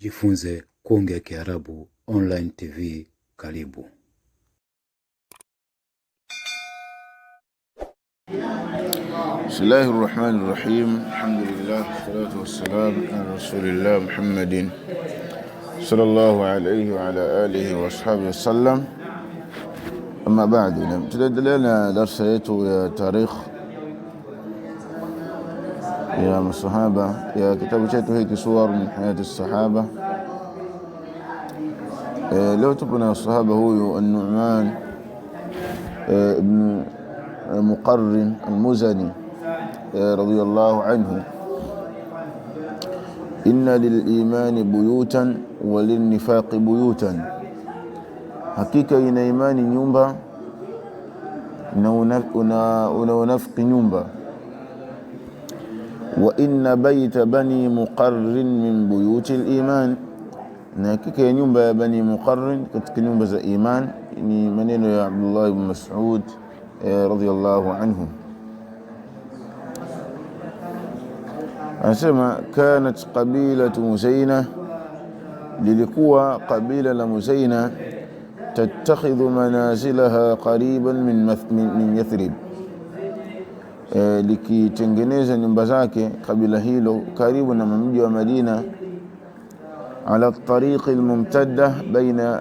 Jifunze kuongea Kiarabu online TV. Karibu. Bismillahirrahmanirrahim. Alhamdulillah, salatu wassalam ala rasulillah Muhammadin sallallahu alayhi wa ala alihi wa ashabihi wasallam. Amma ba'du, tunaendelea na darasa yetu ya tarikh ya masahaba ya kitabu chetu hiki Suwar min hayati as-sahaba. Leo tupo na sahaba huyu An-Nu'man ibn Muqarrin al-Muzani radiyallahu anhu. Inna lil-imani buyutan wa lin-nifaqi buyutan, hakika ina imani nyumba na unafiki nyumba. Wa inna bayta bani Muqarrin min buyuti al-iman, na hakika ya nyumba ya bani Muqarrin katika nyumba za iman. Ni maneno ya Abdullah ibn Mas'ud radiyallahu anhu. Anasema kanat qabilatu Muzaina, lilikuwa qabila la Muzaina, tattakhidhu manazilaha qariban min Yathrib, likitengeneza nyumba zake kabila hilo karibu na mji wa Madina, ala tariqi almumtadda baina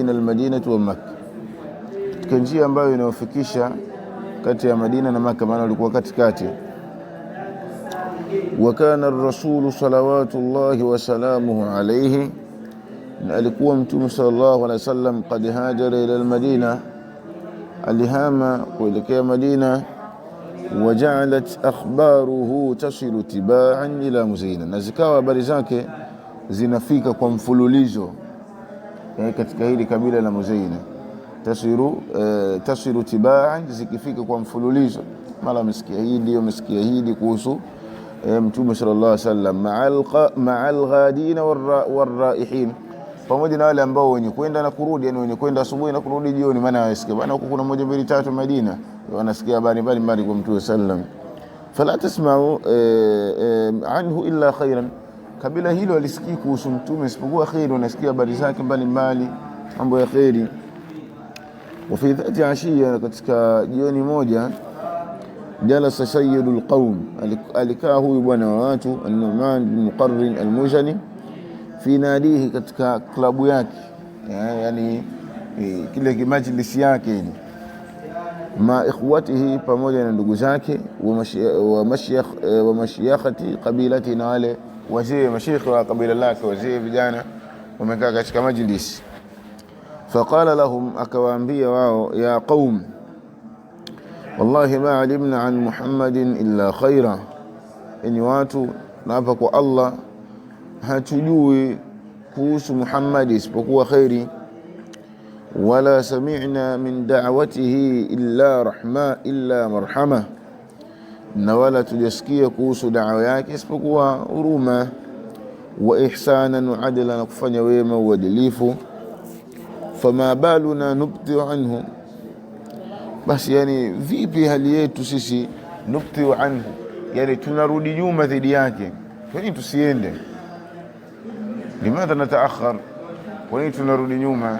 almadinati wa Makkah, katika njia ambayo inayofikisha kati ya Madina na Makkah, maana walikuwa katikati. Wa kana ar-rasul salawatullahi wa salamuhu alayhi, na alikuwa mtume sallallahu alayhi wasallam qad hajara ila al-Madina, alihama kuelekea Madina. Waja'alat akhbaruhu tasilu tibaan ila Muzaina, na zikawa habari zake zinafika kwa mfululizo katika hili kabila la Muzaina. Tasilu tibaan, zikifika kwa mfululizo, mara umesikia hili kuhusu mtume sallallahu alaihi wasallam, ma'al ghadina warraihin, pamoja na wale ambao wenye kwenda na kurudi, yani wenye kwenda asubuhi na kurudi jioni. Maana wasikia bana huko kuna 1 2 3 Madina, wanasikia habari mbalimbali kwa mtume sallam. Fala tasma'u anhu illa khairan, kabila hilo alisikii kuhusu mtume isipokuwa khair, wanasikia habari zake mbalimbali, mambo ya khairi. Wa fi dhati ashiya, katika jioni moja, jalasa sayyidul qawm, alikaa huyu bwana wa watu An-Nu'man bin Muqarrin al-Muzani, fi nadihi, katika klabu yake, yani kile majlisi yake ile, ma ikhwatihi, pamoja na ndugu zake, wa mashiyakhati qabilati, na wale wazee mashayikh wa kabila lake, wazee vijana wamekaa katika majlisi. Faqala lahum, akawaambia wao, ya qaum wallahi ma alimna an Muhammadin illa khaira, enyi watu, na hapa kwa Allah hatujui kuhusu Muhammad isipokuwa khairi. Wala sami'na min da'watihi illa marhama, na wala tujasikia kuhusu da'wa yake isipokuwa huruma. Wa ihsanan wa adla, na kufanya wema uadilifu. Fama baluna nubti anhu, basi yani vipi hali yetu sisi, nubti anhu, yani tunarudi nyuma dhidi yake. Kwa nini tusiende? Limadha nataakhar, kwa nini tunarudi nyuma?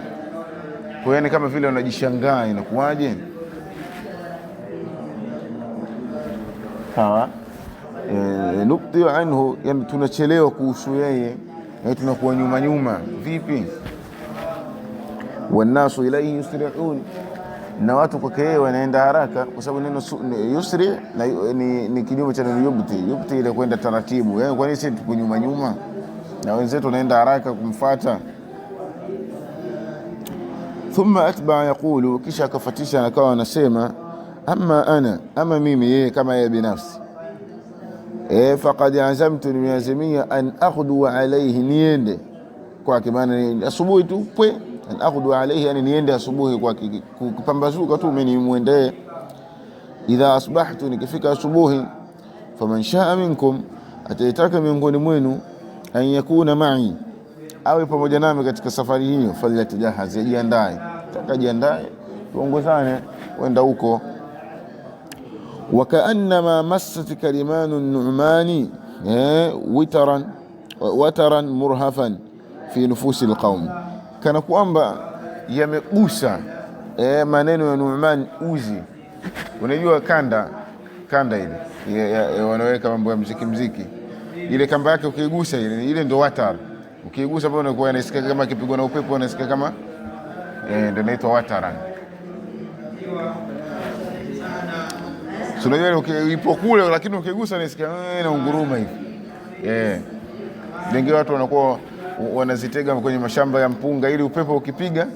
Kwa yani kama vile wanajishangaa, inakuwaje? Sawa, nubti anhu, yani tunachelewa kuhusu yeye, yani tunakuwa nyuma. Vipi? Wanasu ilayhi yusri'un, na watu kwake yeye wanaenda haraka, kwa sababu neno yusri ni kinyume cha neno yubti, ile kwenda taratibu. Yani kwa nini sisi tuko nyuma na wenzetu wanaenda haraka kumfuata? Thumma atba'a yaqulu, kisha akafatisha akawa anasema, ama mimi, yeye kama yeye binafsi, faqad azamtu, nimeazimia, an akhdu alayhi, niende kwake. Maana asubuhi tu an akhdu alayhi, yani niende asubuhi kwake, kupambazuka tu mimi nimuendee. Idha asbahtu, nikifika asubuhi, faman shaa minkum, atayetaka miongoni mwenu, an yakuna ma'i, awe pamoja nami katika safari hiyo, falyatajahazi, ajiandae, takajiandae tuongozane kwenda huko. Wa kaannama massat kalimanu Nu'mani witaran, wataran murhafan fi nufusi alqaum, kana kwamba yamegusa maneno ya Nu'man uzi. Unajua kanda ile wanaweka mambo ya mziki, ile kamba yake ukigusa ile ndio watar. Ukigusa hapo unakuwa unasikia kama kipigwa na upepo, unasikia kama ndio inaitwa wataran. So unajua ipo kule, lakini ukigusa unasikia na unguruma hivi. Wengi watu wanakuwa wanazitega kwenye mashamba ya mpunga, ili upepo ukipiga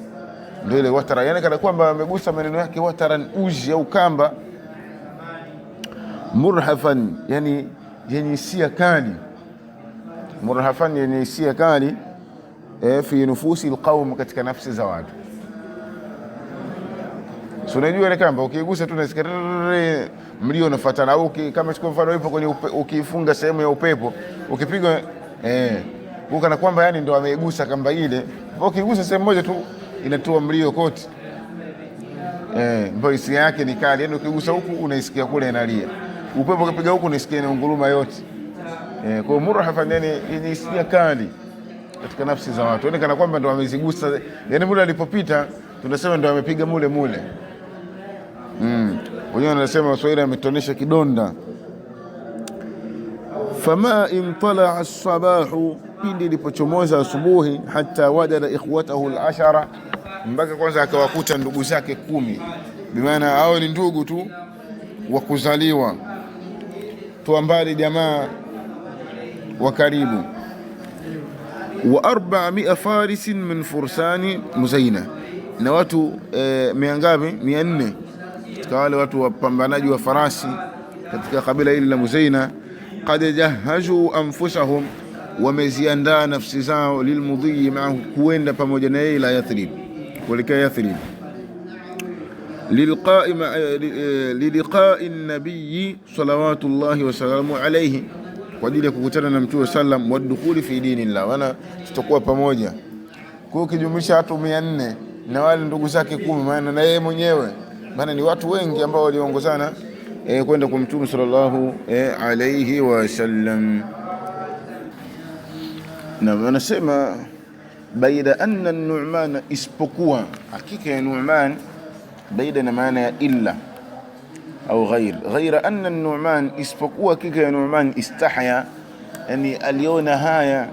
ndio ile watara. Yani kana kwamba amegusa maneno yake wataran uji au kamba. Murhafan, yani yenye hisia kali. Murhafan yenye hisia kali fi nufusi alqaum, katika nafsi za watu. So unajua ile kamba ukigusa tu unasikia mlio unafuatana, au kama chukua mfano ipo kwenye ukifunga sehemu ya upepo ukipiga kana kwamba yani ndio ameigusa kamba ile. Ukigusa sehemu moja tu inatoa mlio kote. Mbona hisia yake ni kali, yani ukigusa huku unaisikia kule inalia, upepo ukipiga huku unaisikia ni nguruma yote. Kwa murhafan yani yenye hisia kali katika nafsi za watu, yani kana kwamba ndio amezigusa, yani mule alipopita tunasema ndio amepiga mule. Wenyewe wanasema Waswahili ametonesha kidonda. Fama intala as-sabahu, pindi ilipochomoza asubuhi, hata wajada ikhwatahu al-ashara, mpaka kwanza akawakuta ndugu zake 10, bimaana hao ni ndugu tu wa kuzaliwa tu, ambali jamaa wa karibu. Wa 400 farisin min fursani Muzaina, na watu 400 katika wale watu wapambanaji wa farasi katika kabila hili la Muzaina. Qad jahaju anfusahum, wameziandaa nafsi zao, lilmudhi ma'ahu, kuenda pamoja na yeye ila Yathrib, kuelekea Yathrib, liliqa'i an-nabiy salawatullahi wa salamu alayhi, kwa ajili ya kukutana na Mtume sallam, wa dukhuli fi dinillah, wana tutakuwa pamoja. Kwa ukijumlisha watu 400 na wale ndugu zake 10, maana na yeye mwenyewe, maana ni watu wengi ambao waliongozana kwenda kwa Mtume sallallahu alayhi wasallam. Na wanasema baida anna Nu'man, isipokuwa, hakika ya Nu'man, baida na maana ya illa au ghaira anna Nu'man, isipokuwa hakika ya Nu'man, istahya, yani aliona haya,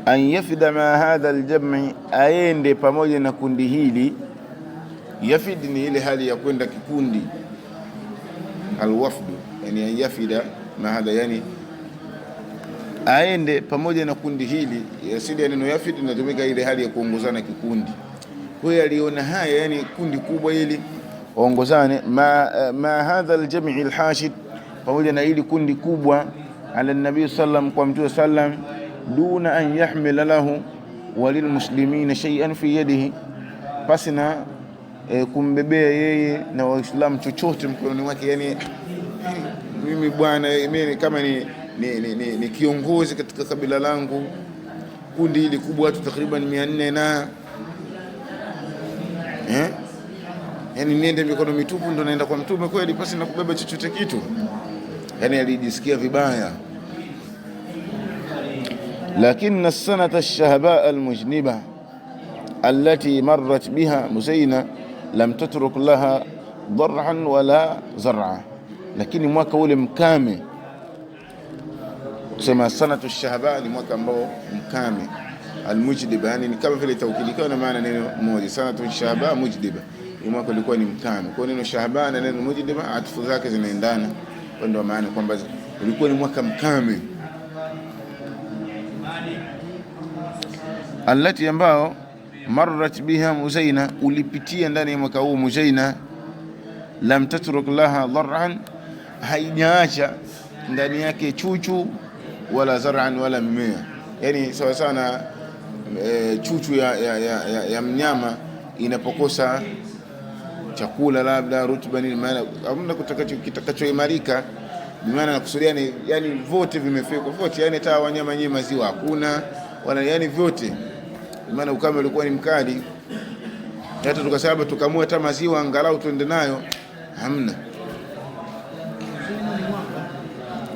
an yafida ma hadha aljam'i, aende pamoja na kundi hili. Yafid ni ile hali ya kwenda kikundi, alwafdu, yani an yafida ma hadha, yani aende pamoja na kundi hili. Asili ya neno yafid inatumika ile hali ya kuongozana kikundi. Kwa hiyo aliona haya, yani kundi kubwa hili waongozane, ma hadha aljam'i alhashid, pamoja na hili kundi kubwa, ala nabii sallam, kwa Mtume sallam, duna an yahmila lahu walilmuslimina shay'an fi yadihi, pasina kumbebea yeye na Waislamu chochote mkononi mwake. Yani mimi bwana, mimi kama ni kiongozi katika kabila langu, kundi hili kubwa, watu takriban 400 na yani niende mikono mitupu ndo naenda kwa Mtume kweli, pasi na kubeba chochote kitu? Yani alijisikia vibaya. Lakini as-sanata ash-shahba al-mujniba allati marrat biha Muzaina lam tatruk laha dar'an wala zar'a, lakini mwaka ule mkame, kusema sanatu ash-shahba ni mwaka ambao mkame, al-mujdiba yani ni kama vile taukili, na maana neno moja. Sanatu ash-shahba mujdiba, ni mwaka ulikuwa ni mkame. Kwa neno shahba na neno mujdiba atufu zake zinaendana, ndio maana kwamba ulikuwa ni mwaka mkame. Allati, ambao marrat biha Muzaina, ulipitia ndani ya mwaka huu Muzaina, lam tatruk laha dhar'an, haijaacha ndani yake chuchu, wala zar'an, wala mimea. Yani sawa sana chuchu ya mnyama inapokosa chakula, labda rutuba, ni maana hamna kitakachoimarika, maana nakusudia ni yani vote vimefika vote, yani hata wanyama wenyewe maziwa hakuna, wala yani vyote, maana ukame ulikuwa ni mkali. Hata tukasema tukamua hata maziwa angalau tuende nayo, hamna.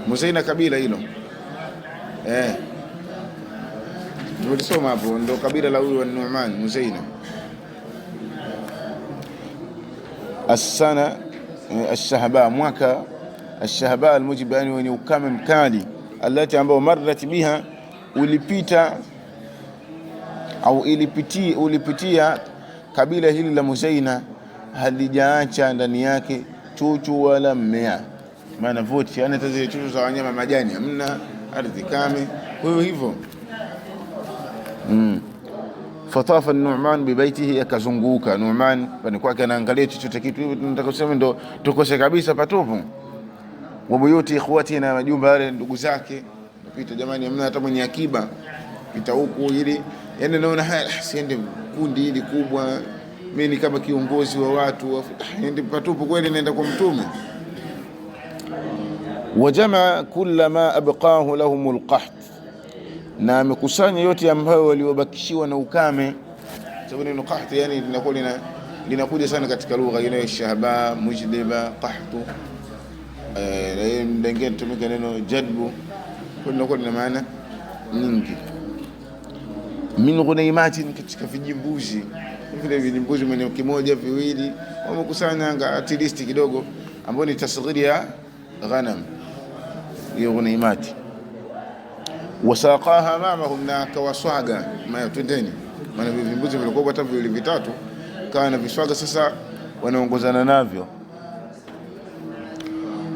Muzaina kabila hilo. tulisoma hapo, ndo kabila la huyu Nu'man Muzaina. As-sana ash-shahba, mwaka ash-shahba al-mujib, yani wenye ukame mkali, alati ambao marrat biha, ulipita au ulipitia kabila hili la Muzaina, halijaacha ndani yake chuchu wala mmea, maana vote yani zile chuchu za wanyama, majani hamna, ardhi kame. Kwa hiyo hivyo fatafa Nu'man bi baitihi, akazunguka Nu'man pani kwake, anaangalia chochote kitu hivi, tunataka kusema ndo tukose kabisa patupu. Wa buyuti ikhwati, na majumba yale ndugu zake, napita jamani, hamna hata mwenye akiba, pita huku ili yani naona haya, siende kundi hili kubwa, mimi ni kama kiongozi wa watu, niende patupu kweli, naenda kwa mtume. Wajamaa kulla ma abqahu lahumul qahth, na amekusanya yote ambayo waliobakishiwa na ukame. Sababu neno qahth yani linakuja sana katika lugha ile shahaba, mujdiba, qahtu, ndenge tumika neno jadbu, kwa lina maana nyingi. Min ghunaimatin, katika vijimbuzi, vile vijimbuzi mwenye kimoja viwili, wamekusanya at least kidogo, ambao ni tasghiri ya ghanam, hiyo ghunaimati. Wasaqaha mamahum, na kawaswaga maana twendeni, maana vijimbuzi vilikuwa hata viwili vitatu, kana viswaga, sasa wanaongozana navyo.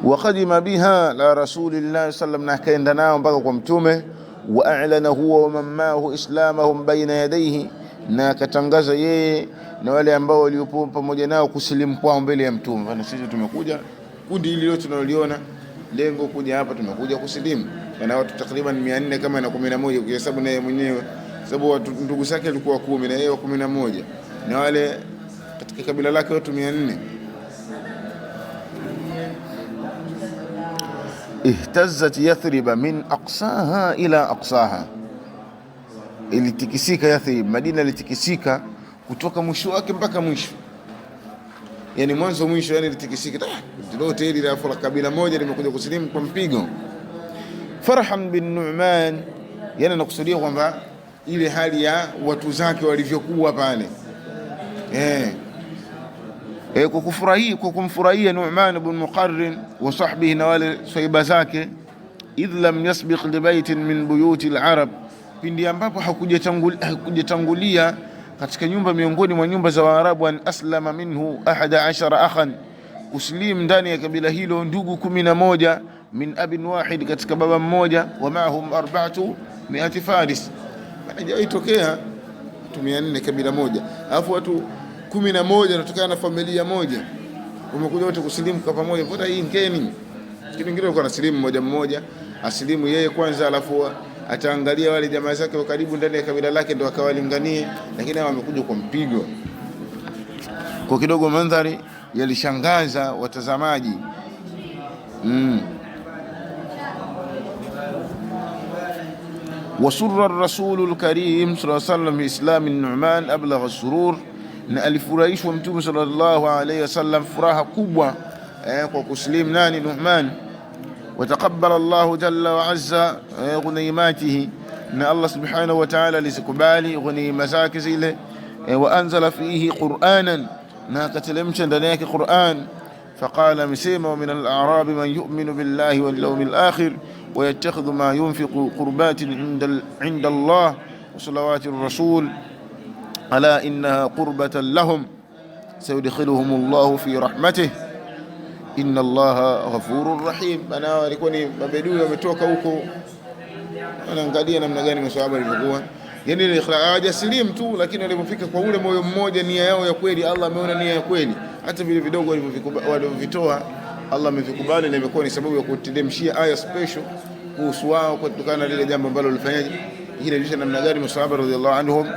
Waqadima biha la rasulillahi sallam, na kaenda nao mpaka kwa mtume. Wa'lana huwa wa man ma'ahu islamahum baina yadayhi, na katangaza yeye na wale ambao waliopo pamoja nao kusilimu kwao mbele ya mtume. Bana, sisi tumekuja kundi hili lote tunaliona, lengo kuja hapa, tumekuja kusilimu. Na watu takriban 400 kama na 11 ukihesabu naye mwenyewe, sababu watu ndugu zake walikuwa 10 na yeye 11, na wale katika kabila lake watu 400. Ihtazzat Yathrib min aqsaha ila aqsaha, ilitikisika Yathrib, Madina ilitikisika kutoka mwisho wake mpaka mwisho, yani mwanzo mwisho, yani ilitikisika lote hili la kabila moja limekuja kusilimu kwa mpigo. Farhan bin Nu'man, yani nakusudia kwamba ile hali ya watu zake walivyokuwa pale, kwa kumfurahia Nu'man ibn Muqarrin wa sahbihi, na wale sahaba zake. Idh lam yasbiq li baitin min buyuti al-arab, pindi ambapo hakujatangulia katika nyumba miongoni mwa nyumba za Waarabu, an aslama minhu 11 akhan, kuslim ndani ya kabila hilo ndugu 11, min abin wahid, katika baba mmoja, wa ma'hum 400 faris. Haijawahi tokea watu 400 kabila moja, alafu watu 11 wanatokana na familia moja, wamekuja wote kusilimu kwa pamoja. Mbona hii ngeni? Kitu kingine kwa nasilimu mmoja mmoja, asilimu yeye kwanza, alafu ataangalia wale jamaa zake wa karibu ndani ya kabila lake ndio akawalinganie, lakini hao wamekuja kwa mpigo. Kwa kidogo mandhari yalishangaza watazamaji. Wasurra ar-rasulul karim sallallahu alayhi wasallam bi islam Nu'man ablagha as-surur, na alifurahishwa mtume sallallahu alayhi wasallam furaha kubwa kwa kuslim nani Nu'man. Wataqabbala Allah jalla wa azza ghunaimatihi, na Allah subhanahu wa ta'ala alizikubali ghunaima zake zile. Wa anzala fihi Qur'anan, na katelemsha ndani yake Qur'an. Faqala, misema, wa min al-a'rab man yu'minu billahi wal yawmil akhir wa yattakhidhu ma yunfiqu qurbatin inda Allah wa salawati ar-rasul ala innaha qurbatan lahum sayudkhiluhum Allah fi rahmatihi inna Allaha ghafurur rahim. Bana walikuwa ni mabedui wametoka huko, wanaangalia namna gani maswahaba walivyokuwa, yani hawajasilimu tu, lakini walipofika kwa ule moyo mmoja, nia yao ya kweli, Allah ameona nia ya kweli. Hata vile vidogo walivyovitoa Allah amevikubali, na imekuwa ni sababu ya kutidemshia aya special kuhusu wao, kutokana na lile jambo ambalo walifanyaje. Hii inaonyesha namna gani maswahaba radhiallahu anhum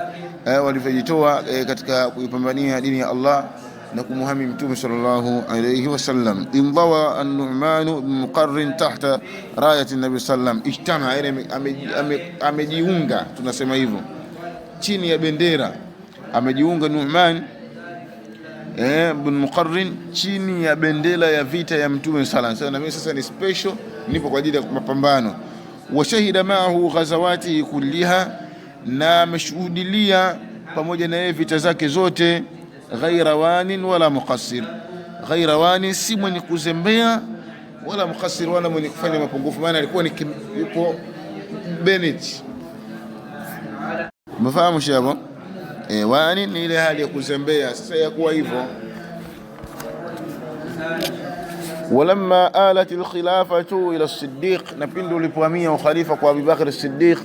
walivyojitoa katika kuipambania dini ya Allah na kumuhami mtume sallallahu alayhi wasallam. Indawa an-Nu'man ibn Muqarrin tahta rayati an-nabi sallam, ijtama, amejiunga, tunasema hivyo, chini ya bendera. Amejiunga Nu'man ibn Muqarrin chini ya bendera ya vita ya mtume sallallahu alayhi wasallam. Mimi sasa ni special, nipo kwa ajili ya mapambano. wa shahida ma'ahu ghazawatihi kulliha, na ameshuhudilia pamoja na yeye vita zake zote. Ghaira wanin wala muqassir, ghaira wanin, si mwenye kuzembea, wala muqassir, wala mwenye kufanya mapungufu, maana alikuwa ni yuko Bennett. Mfahamu shabo? Wanin ni ile hali ya kuzembea. Sasa yakuwa hivyo. Walamma alat alkhilafatu ila as-Siddiq, na pindi ulipohamia ukhalifa kwa Abu Bakr as-Siddiq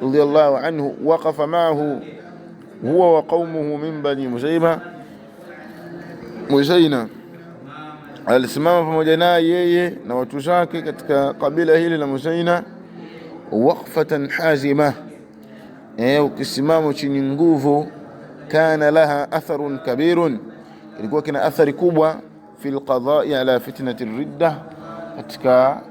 radiyallahu anhu, waqafa ma'ahu huwa wa qaumuhu min bani Muzaina, alisimama pamoja naye yeye na watu zake katika kabila hili la Muzaina, waqfatan hazima, ukisimama chini nguvu. Kana laha atharun kabirun, ilikuwa kina athari kubwa fi alqada'i ala fitnati ar-ridda, katika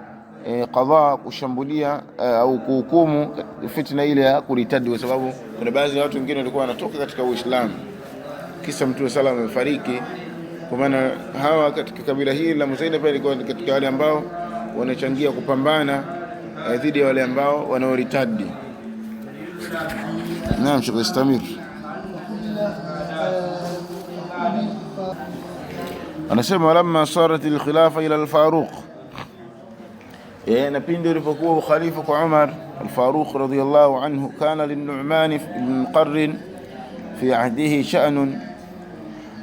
qadha, kushambulia au kuhukumu fitna ile ya kuritadi, kwa sababu kuna baadhi ya watu wengine walikuwa wanatoka katika Uislamu kisa Mtume sallallahu alayhi wasallam amefariki. Kwa maana hawa katika kabila hili la Muzaina pia ilikuwa katika wale ambao wanachangia kupambana dhidi ya wale ambao wanaoritadi. Naam, Sheikh Istamir anasema lamma sarat al-khilafa ila al-Faruq, na pindi ulipokuwa ukhalifa kwa Umar al-Faruq radiyallahu anhu, kana lin-Nu'man ibn Muqarrin fi ahdihi sha'nun,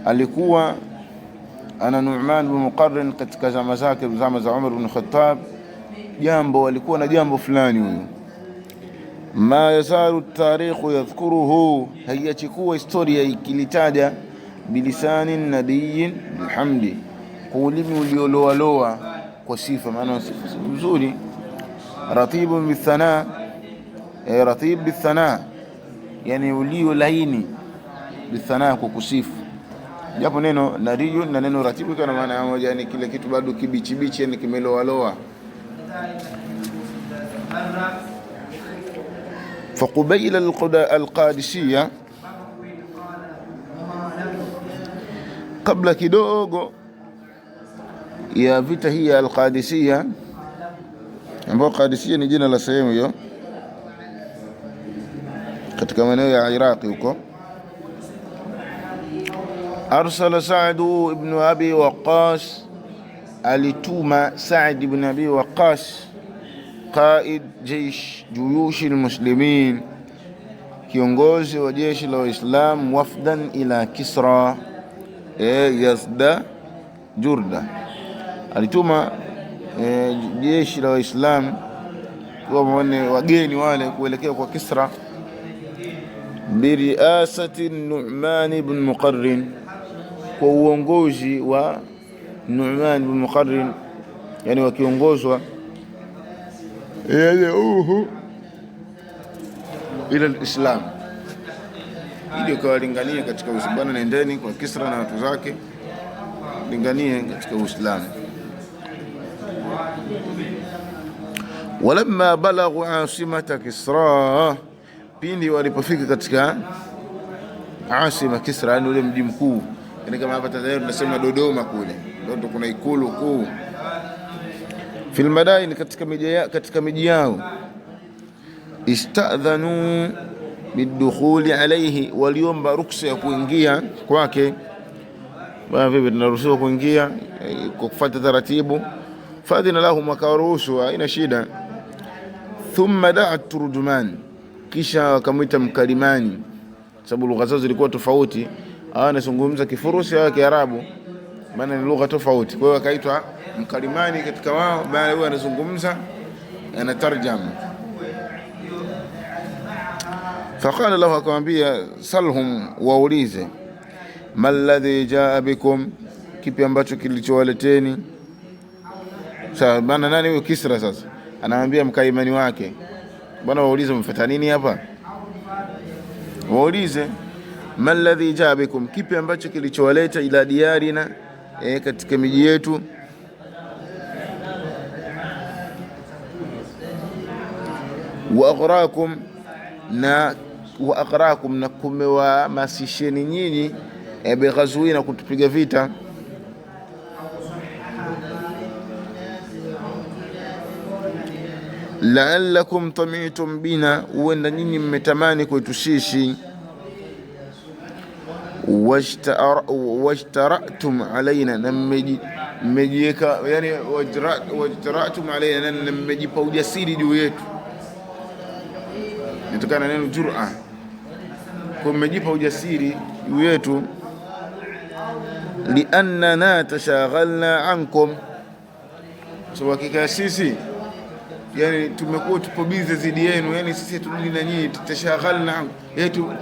alikuwa ana Nu'man ibn Muqarrin katika zama zake, zama za Umar ibn Khattab, jambo, alikuwa na jambo fulani huyo. Ma yazalu at-tarikh yadhkuruhu, hayachukua historia ikilitaja bilisani nadiyin bilhamdi, kwa ulimi ulioloaloa kwa sifa, maana sifa nzuri. Ratibun bithana, ratib bithana, yani ulio laini, bithana kwa kusifu. Japo neno nadiyun na neno ratibu kana maana moja, yani kile kitu bado kibichi bichi, yani kimeloaloa. فقبيل القادسية, kabla kidogo ya vita hii ya al-Qadisiyya, ambapo Qadisiyya ni jina la sehemu hiyo katika maeneo ya Iraq huko, arsala Sa'd ibn Abi Waqqas, alituma Sa'd ibn Abi Waqqas, qaid juyush al-muslimin, kiongozi wa jeshi la Waislamu, wafdan ila Kisra Yazda Jurda, alituma jeshi la Waislamu kwa wageni wale kuelekea kwa Kisra, biriasati Nu'man ibn Muqarrin, kwa uongozi wa Nu'man ibn Muqarrin, yani wakiongozwa yad'uhu ila al-Islam, ili kawalingania katika Uislamu. Nendeni kwa Kisra na watu zake, linganie katika Uislamu. Walamma balaghu asimata Kisra, pindi walipofika katika asima Kisra, yani ule mji mkuu, yani kama hapa Tanzania tunasema Dodoma, kule ndio kuna ikulu kuu. Fil madain, katika miji yao. Istadhanu bidukhuli alayhi, waliomba ruksa ya kuingia kwake. Bwana, vipi tunaruhusiwa kuingia kwa kufuata taratibu? Fadhina lahum, wakaruhusu, haina shida. Thumma da'a turjuman, kisha wakamwita mkalimani, sababu lugha zao zilikuwa tofauti. Anazungumza Kifurusi au Kiarabu, maana ni lugha tofauti. Kwa hiyo akaitwa mkalimani katika wao, baada huyo anazungumza anatarjama. Faqala lahu, akamwambia, salhum, waulize, malladhi jaa bikum, kipi ambacho kilichowaleteni. Sasa bana, nani huyo Kisra? Sasa anaambia mkalimani wake, bwana, waulize mfuata nini hapa, waulize malladhi jaa bikum, kipi ambacho kilichowaleta ila diyarina, katika miji yetu. Wa aghrakum, na kumewahamasisheni nyinyi bighazwi, na kutupiga vita. la'allakum tami'tum bina, huenda nyinyi mmetamani kwetu sisi. Wajtaratum alaina, na mmejiweka, yani wajtaratum alaina, na mmejipa ujasiri juu yetu. Nitokana neno jur'a, kwa mmejipa ujasiri juu yetu. Liannana tashaghalna ankum, so hakika sisi yani tumekuwa tupo busy zidi yenu, yani sisi turudi na nyinyi, tashaghalna ankum,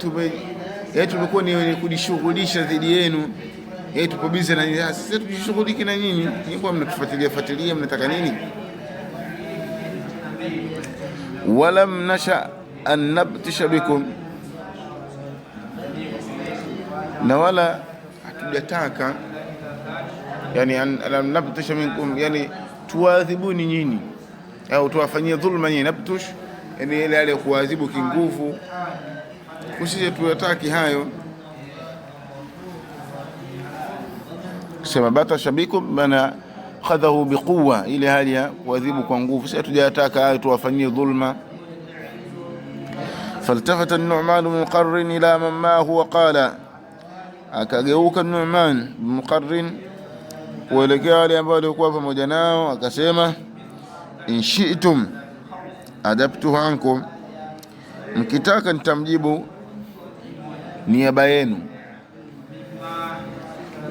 tumekuwa ni kujishughulisha zidi yenu, tupo busy na nyinyi, sisi tujishughulike na nyinyi, nyinyi mnatufuatilia mnataka nini? Walam nasha an nabtisha bikum, na wala hatujataka yani an nabtisha minkum, yani tuadhibuni nyinyi au tuwafanyie dhulma nyinyi. Nabtush yani ile hali ya kuadhibu kinguvu, usije tuyataki hayo. Sema batasha bikum, bana khadahu biquwa, ile hali ya kuadhibu kwa nguvu, sisi hatujataka hayo, tuwafanyie dhulma. فالتفت النعمان بن مقرن إلى من معه وقال, akageuka Nu'man bin Muqarrin kuelekea wale ambao walikuwa pamoja nao, akasema in shi'tum adabtuhu ankum, mkitaka nitamjibu niaba yenu.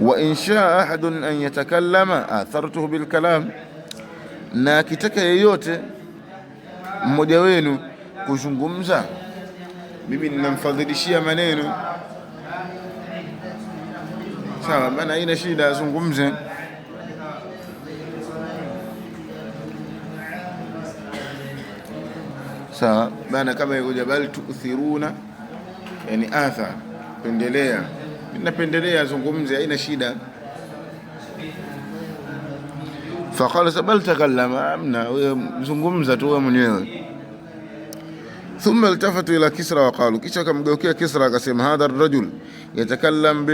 Wa in shaa ahadun an yatakallama athartuhu bil kalam, na akitaka yeyote mmoja wenu kuzungumza, mimi ninamfadhilishia maneno. Sawa bana, haina shida, azungumze. Sawa bana, kama yuja bali tuuthiruna, yani athar, pendelea. Mimi napendelea azungumze, haina shida. Faqala bal takallama, amna, zungumza tu wewe mwenyewe. Thumma iltafatu ila Kisra wa qalu, kisha akamgeukia Kisra akasema hadha ar-rajul yatakallam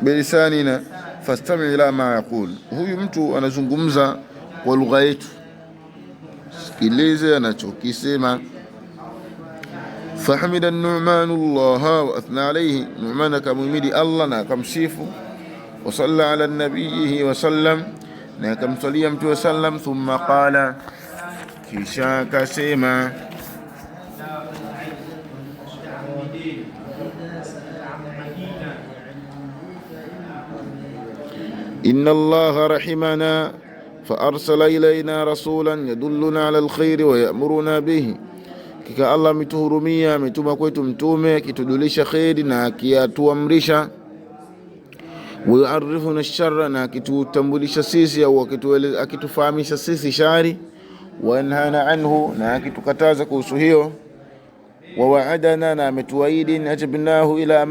bilisanina fastami' ila ma yaqul, huyu mtu anazungumza kwa lugha yetu, sikilize anachokisema. Fahamida Nu'man Allah wa athna alayhi, Nu'man akamhimidi Allah na akamsifu. Wa salla ala nabiyhi wa sallam, na akamsalia mtume sallam. Thumma qala, kisha akasema inna Allaha rahimana fa arsala ilayna rasulan yadulluna ala alkhairi wa ya'muruna bihi, kika Allah ametuhurumia, ametuma kwetu mtume akitudulisha khairi na akituamrisha. Wa yu'arrifuna ash-sharra, na akitutambulisha sisi au akitufahamisha sisi shari. Wa yanhana anhu, na akitukataza kuhusu hiyo. Wa wa'adana, na ametuahidi ajabnahu ila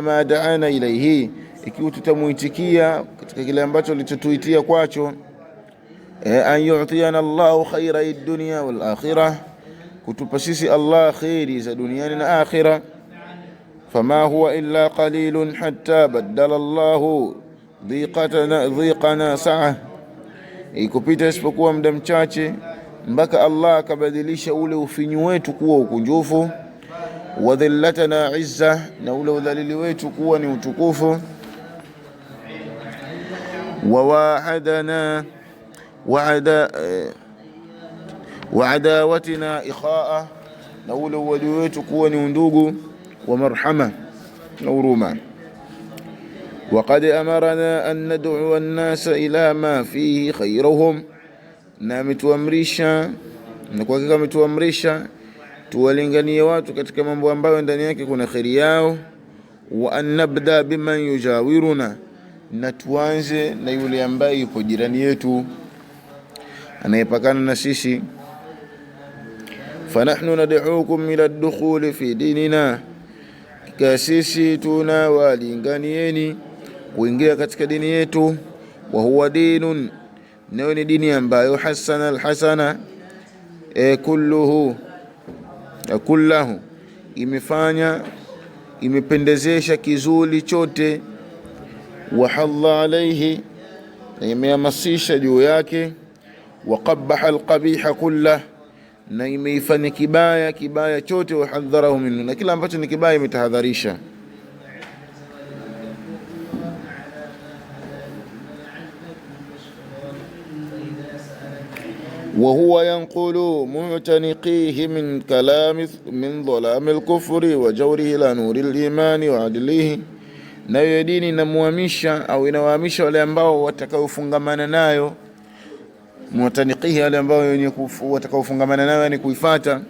ma da'ana ilayhi, ikiwa tutamuitikia katika kile ambacho alichotuitia kwacho. An yu'tiyana Allahu khaira ad-dunya wal akhirah, kutupa sisi Allah khairi za duniani na akhira. Fama huwa illa qalilun hatta badala Allahu dhiqana sa'a, ikupita isipokuwa muda mchache mpaka Allah akabadilisha ule ufinyu wetu kuwa ukunjufu. Wa dhillatana izza, na ule udhalili wetu kuwa ni utukufu. Wa adawatina ikhaa, na ule uadui wetu kuwa ni undugu. Wa marhama, na huruma. Waqad amarna an nad'u an-nasa ila ma fihi khayruhum, na ametuamrisha, na kwa hakika ametuamrisha tuwalinganie watu katika mambo ambayo ndani yake kuna khairi yao. Wa an nabda biman yujawiruna, na tuanze na yule ambaye yupo jirani yetu, anayepakana na sisi. Fanahnu nad'ukum ila ad-dukhul fi dinina, kwa sisi tunawalinganieni kuingia katika dini yetu. Wa huwa dinun, nayo ni dini ambayo hasana alhasana kulluhu imependezesha kizuri chote. Wa hadha alayhi, na imehamasisha juu yake. Wa qabbaha alqabiha kullah, na imeifanya kibaya chote. Wa hadharahu minhu, na kila ambacho ni kibaya imetahadharisha. Wa huwa yanqulu mu'taniqihi min kalami min dhalami al-kufri wa jawrihi ila nuri al-imani wa adlihi, nayo dini inamuhamisha au inawahamisha wale ambao watakaofungamana nayo. Mu'taniqihi, wale ambao wenye watakaofungamana nayo, yani kuifuata,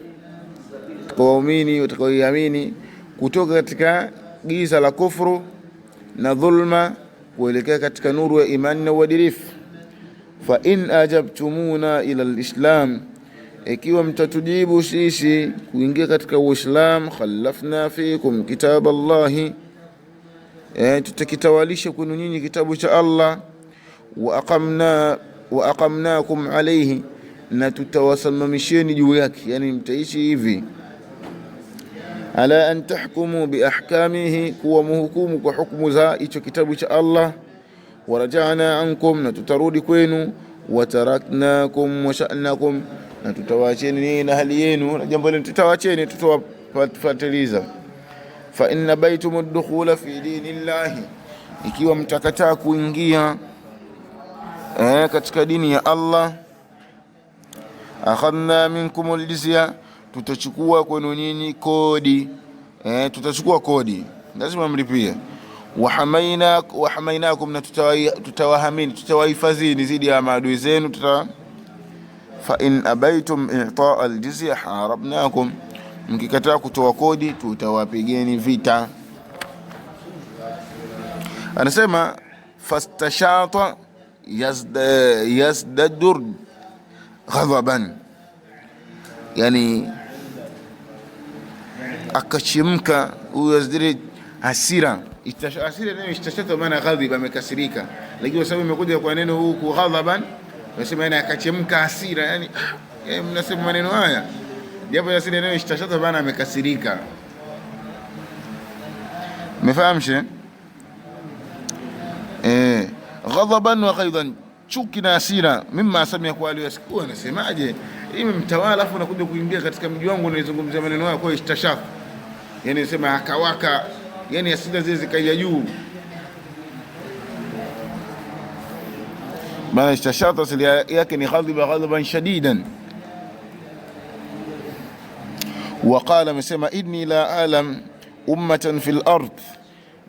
kwa waumini watakaoiamini, kutoka katika giza la kufru na dhulma kuelekea katika nuru ya imani na uadilifu. Fa in ajabtumuna ila alislam, ikiwa mtatujibu sisi kuingia katika Uislam, khallafna fikum kitab Allahi, tutakitawalisha kwenu nyinyi kitabu cha Allah. Wa aqamnakum alayhi, na tutawasimamisheni juu yake, yani mtaishi hivi. Ala an tahkumu bi ahkamihi, kuwa muhukumu kwa hukumu za hicho kitabu cha Allah. Waraja'na ankum, na tutarudi kwenu. Wataraknakum wa sha'nakum, na tutawacheni nini na hali yenu, na jambo lenu tutawacheni, tutawafatiliza. Fa inna baytum ad-dukhula fi dinillahi, ikiwa mtakataa kuingia katika dini ya Allah, akhadna minkum al-jizya, tutachukua kwenu nyinyi kodi. Tutachukua kodi, lazima mlipie. Wahamainakum, na tutawahamini, tutawahifadhini zidi ya maadui zenu. Fa in abaitum i'ta al-jizya harabnakum, mkikataa kutoa kodi tutawapigeni vita. Anasema fastashata yazdadur ghadaban, yani akachimka huyo yazdiri hasira. Hasira neno istashata maana ghadhib, amekasirika, lakini kwa sababu imekuja kwa neno huku ghadaban, nasema yana akachemka hasira. Yani mnasema maneno haya japo hasira neno istashata maana amekasirika. Mfahamshe? Ghadaban wa ghaidan, chuki na hasira. Mimma asamia kwa aliyosikia, anasemaje mtawala, afu unakuja kuingia katika mji wangu unazungumzia maneno haya kwa istashaf, yani nasema akawaka, yani hasira zile zikaja juu. Maana istashata asili yake ni ghadhiba ghadaban shadidan. Waqala, amesema inni la alam ummatan fil ard,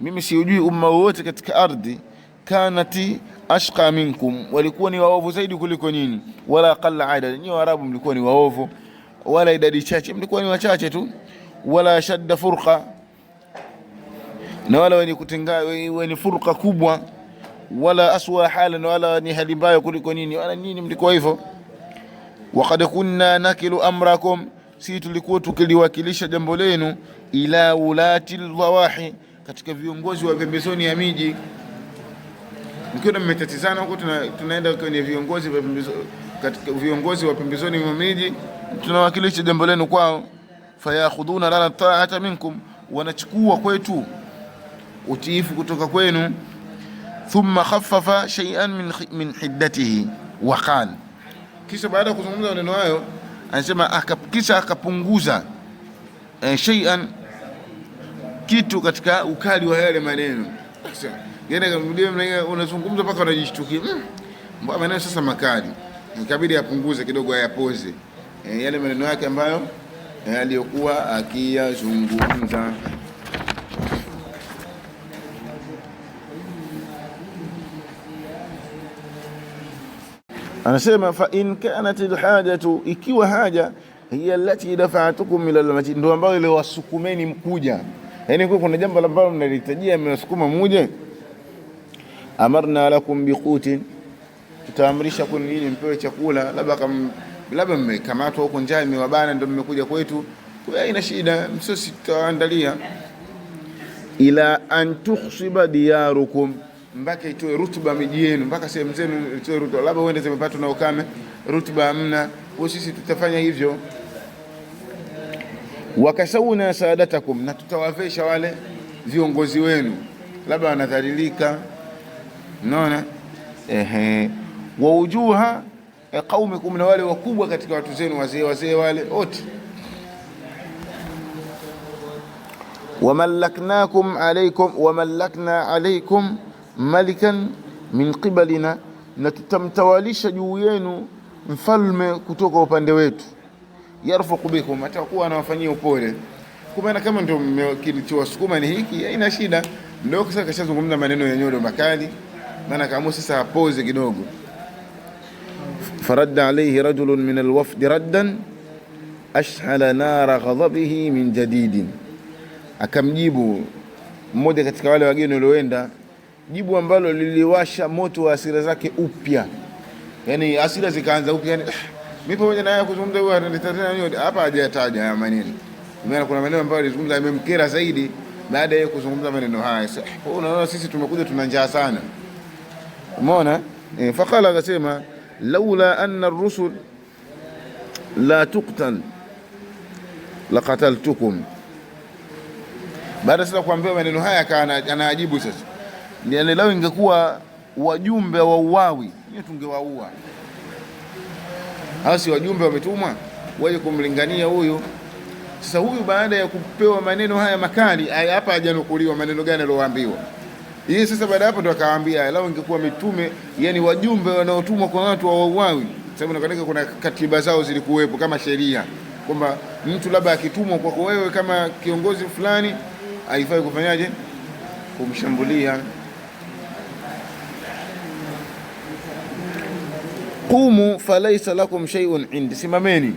mimi siujui umma wote katika ardhi, kanati ashqa minkum, walikuwa ni waovu zaidi kuliko nyinyi. Wala qalla adad, nyinyi Waarabu mlikuwa ni waovu, wala idadi chache, mlikuwa ni wachache tu. Wala shadda furqa, na wala wenye kutenga, wenye furqa kubwa. Wala aswa halan, wala ni hali mbaya kuliko nyinyi, wala nyinyi mlikuwa hivyo. Waqad kunna nakilu amrakum, si tulikuwa tukiliwakilisha jambo lenu, ila ulati dhawahi, katika viongozi wa pembezoni ya miji. Mkiwa mmetatizana huko, tunaenda kwenye viongozi wa pembezoni, katika viongozi wa pembezoni mwa miji, tunawakilisha jambo lenu kwao. Fayakhuduna lana ta'ata minkum, wanachukua kwetu utiifu kutoka kwenu. Thumma khaffafa shay'an min hiddatihi wa qala, kisha baada ya kuzungumza maneno hayo anasema kisha akapunguza shay'an, kitu katika ukali wa yale maneno. Yani unazungumza mpaka unajishtukia, mbona maneno sasa makali, ikabidi apunguze kidogo, ayapoze yale maneno yake ambayo aliyokuwa akiyazungumza. Anasema fa in kanat alhajatu, ikiwa haja hiya allati dafa'atukum ila almasjid, ndio ambayo ile wasukumeni mkuja, yani kuna jambo ambalo mnalihitajia, mmesukuma muje. Amarna lakum biqutin, tutaamrisha kwenu ili mpewe chakula, labda mmekamatwa huko njaa imewabana, ndio mmekuja kwetu, kwa haina shida, msosi tutaandalia. Ila an tukhsiba diyarukum, mpaka itoe rutuba miji yenu, mpaka sehemu zenu itoe rutuba. Labda uende zimepatwa na ukame, rutuba hamna, kwa sisi tutafanya hivyo. Wakasawna saadatakum, na tutawavesha wale viongozi wenu, labda wanadhalilika, unaona, wa wujuha qaumikum, na wale wakubwa katika watu zenu, wazee wale wote. wamallakna alaykum malikan min qibalina, na tutamtawalisha juu yenu mfalme kutoka upande wetu. Yarfuqu bikum, atakuwa anawafanyia upole. Kwa maana kama ndio kilichowasukuma ni hiki, haina shida. Ndio sasa kashazungumza maneno ya nyodo makali, maana kama sasa apoze kidogo. Faradda alayhi rajulun min alwafd raddan ashhala nara ghadabihi min jadidin, akamjibu mmoja katika wale wageni walioenda jibu ambalo liliwasha moto wa hasira zake upya. Yani hasira zikaanza upya, yani mimi pamoja na yeye kuzungumza huyu ananitatana nyodo hapa, hajataja haya maneno. Maana kuna maneno ambayo alizungumza yamemkera zaidi baada ya kuzungumza maneno haya. Unaona sisi tumekuja tuna njaa sana, umeona. Faqala, akasema laula anna ar-rusul la tuqtal laqataltukum. Baada sasa kuambia maneno haya anaajibu sasa, yani lao ingekuwa wajumbe wa uwawi ni tungewaua. Hasi wajumbe wametumwa waje kumlingania huyu. Sasa huyu baada ya kupewa maneno haya makali, hapa hajanukuliwa maneno gani aliyoambiwa yeye. Sasa baada hapo ndo akawaambia lao ingekuwa mitume, yani wajumbe wanaotumwa kwa watu wa uwawi, sababu nakadaka kuna katiba zao zilikuwepo kama sheria kwamba mtu labda akitumwa kwako wewe kama kiongozi fulani haifai kufanyaje, kumshambulia. Qumu falaysa lakum shay'un indi, simameni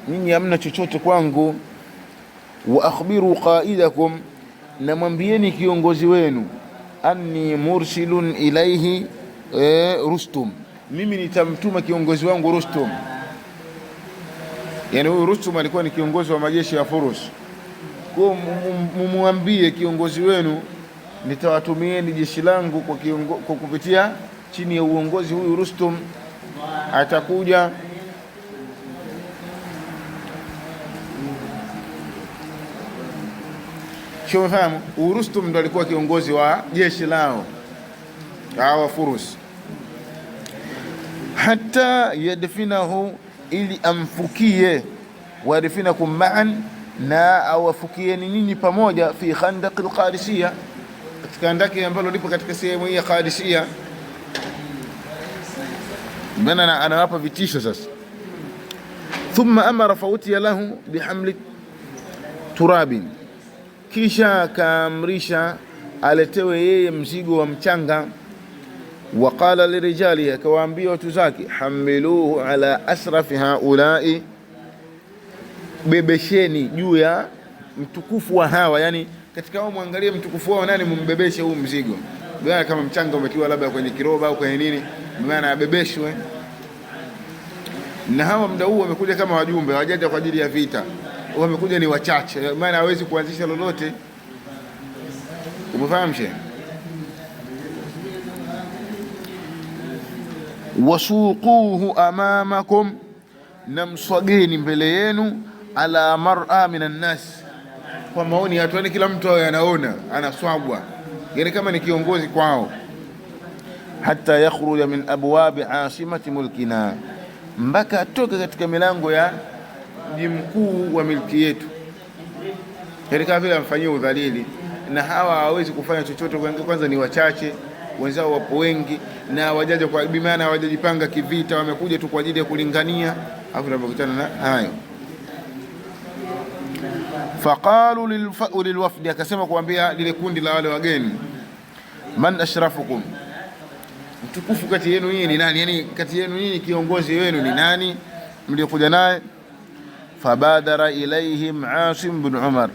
ninyi hamna chochote kwangu. Wa akhbiru qaidakum, na mwambieni kiongozi wenu, anni mursilun ilayhi Rustum, mimi nitamtuma kiongozi wangu Rustum. Yani huyu Rustum alikuwa ni kiongozi wa majeshi ya Furus. Kwa mumwambie kiongozi wenu nitawatumieni jeshi langu kwa kupitia chini ya uongozi huyu Rustum, atakuja Shofahamu, Rustum ndo alikuwa kiongozi wa jeshi lao hawa Furus. Hata yadfinahu, ili amfukie, wadfinakum ma'an, na awafukieni nyinyi pamoja, fi khandaq al-Qadisiyya, katika handaki ambalo lipo katika sehemu hii ya Qadisiyya. Bana anawapa vitisho sasa. Thumma amara fautiya lahu bihamli turabin, kisha akaamrisha aletewe yeye mzigo wa mchanga. Waqala lirijali, akawaambia watu zake, hamiluhu ala asrafi haulai, bebesheni juu ya mtukufu wa hawa, yani katika wao muangalie mtukufu wao nani, mumbebeshe huu mzigo. Bwana kama mchanga umetiwa labda kwenye kiroba au kwenye nini, maana abebeshwe. Na hawa muda huu wamekuja kama wajumbe, hawajaja kwa ajili ya vita, wamekuja ni wachache, maana hawezi kuanzisha lolote. Umefahamu shehe? Wasuquhu amamakum, namswageni mbele yenu, ala mar'a minan nas, kwa maoni ya watu, yani kila mtu anaona anaswagwa, yani kama ni kiongozi kwao. Hatta yakhruja min abwabi asimati mulkina, mpaka atoke katika milango ya mji mkuu wa milki yetu. Yani kama vile amfanyia udhalili, na hawa hawezi kufanya chochote. Kwanza ni wachache, wenzao wapo wengi, na hawajaja kwa maana hawajajipanga kivita, wamekuja tu kwa ajili ya kulingania. Hapo tunapokutana na hayo. Faqalu lilwafdi, akasema kuambia lile kundi la wale wageni, man ashrafukum, mtukufu kati yenu nyinyi ni nani? Yani kati yenu nyinyi kiongozi wenu ni nani mliokuja naye? Fabadara ilaihim Asim bin Umar,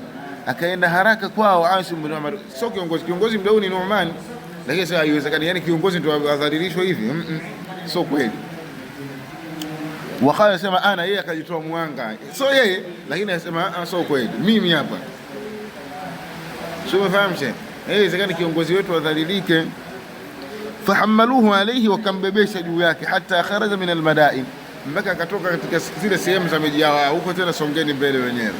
akaenda haraka kwao Asim bin Umar. Sio kiongozi mdau ni Nu'man, lakini sasa haiwezekani yani kiongozi ndio adhalilishwe hivi, sio kweli. Wakaya sema ana, yeye akajitoa mwanga, sio yeye, lakini anasema sio kweli, mimi hapa. Sio, umefahamu shehe? Haiwezekani kiongozi wetu adhalilike. Fahamaluhu alayhi, wakambebesha juu yake, hata kharaja min almadain, mpaka akatoka katika zile sehemu za miji yao. Huko tena songeni mbele wenyewe.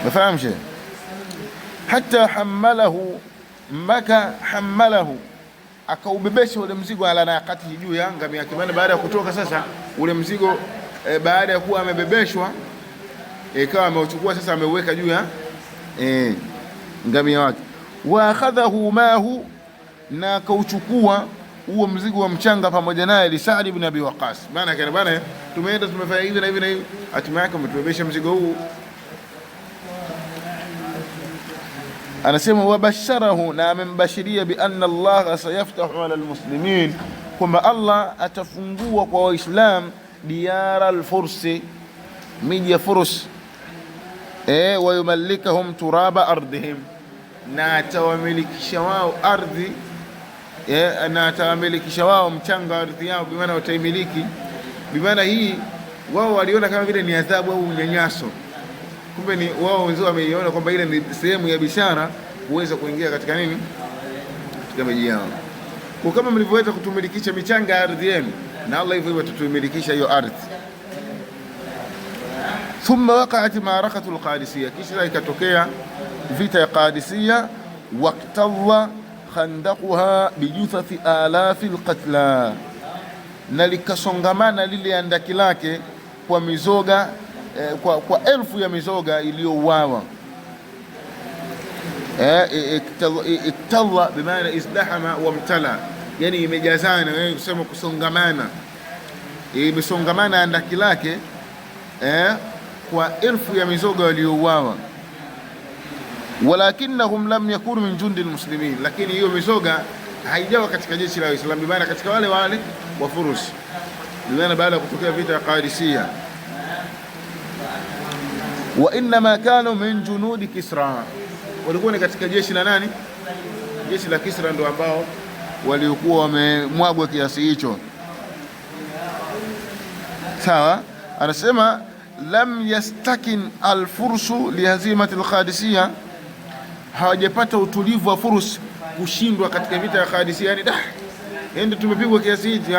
Umefahamu shehe? Hata hamalahu mpaka hamalahu, akaubebesha ule mzigo ala naqatihi, juu ya ngamia yake. Maana baada ya kutoka sasa ule mzigo baada ya kuwa amebebeshwa ikawa ameuchukua sasa, ameuweka juu ya ngamia wake. Wa akhadhahu mahu, na akauchukua huo mzigo wa mchanga pamoja naye, li Sa'd ibn Abi Waqqas. Maana kana bana, tumeenda tumefanya hivi na hivi na hivi, hatimaye umetubebesha mzigo huu. Anasema wabasharahu, na amembashiria bi anna Allah sayaftahu ala almuslimin, kwamba Allah atafungua kwa Waislam diyara alfursi, miji ya Furs, wa yumallikahum turaba ardhihim, na atawamilikisha wao ardhi, na atawamilikisha wao mchanga wa ardhi yao, bimaana wataimiliki. Bimaana hii wao waliona kama vile ni adhabu au unyanyaso, kumbe ni wao wenzao wameiona kwamba ile ni sehemu ya bishara kuweza kuingia katika nini, katika miji yao. Kwa kama mlivyoweza kutumilikisha michanga ya ardhi yenu, na Allah hivyo atatumilikisha hiyo ardhi. Thumma waqa'at ma'arakatul Qadisiyya, kisha ikatokea vita ya Qadisiyya. Waqtalla khandaquha bijuthathi alafi alqatla, na likasongamana lile andaki lake kwa mizoga kwa elfu ya mizoga iliyouawa. Iktalla bimaana izdahama wa mtala, yani imejazana, kusema kusongamana, imesongamana andaki lake kwa elfu ya mizoga iliyouawa. Walakinnahum lam yakunu min jundi almuslimin, lakini hiyo mizoga haijawa katika jeshi la Waislamu, bimaana katika wale wa Furus, bimaana baada ya kutokea vita ya Qadisiyya. Wa inma kanu min junudi Kisra, walikuwa ni katika jeshi la nani? Jeshi la Kisra, ndio ambao waliokuwa wamemwagwa kiasi hicho. Sawa, anasema lam yastakin alfursu lihazimati alqadisiyya, hawajapata utulivu wa Furs kushindwa katika vita ya Qadisiyya. Yani ndio tumepigwa kiasi hichi,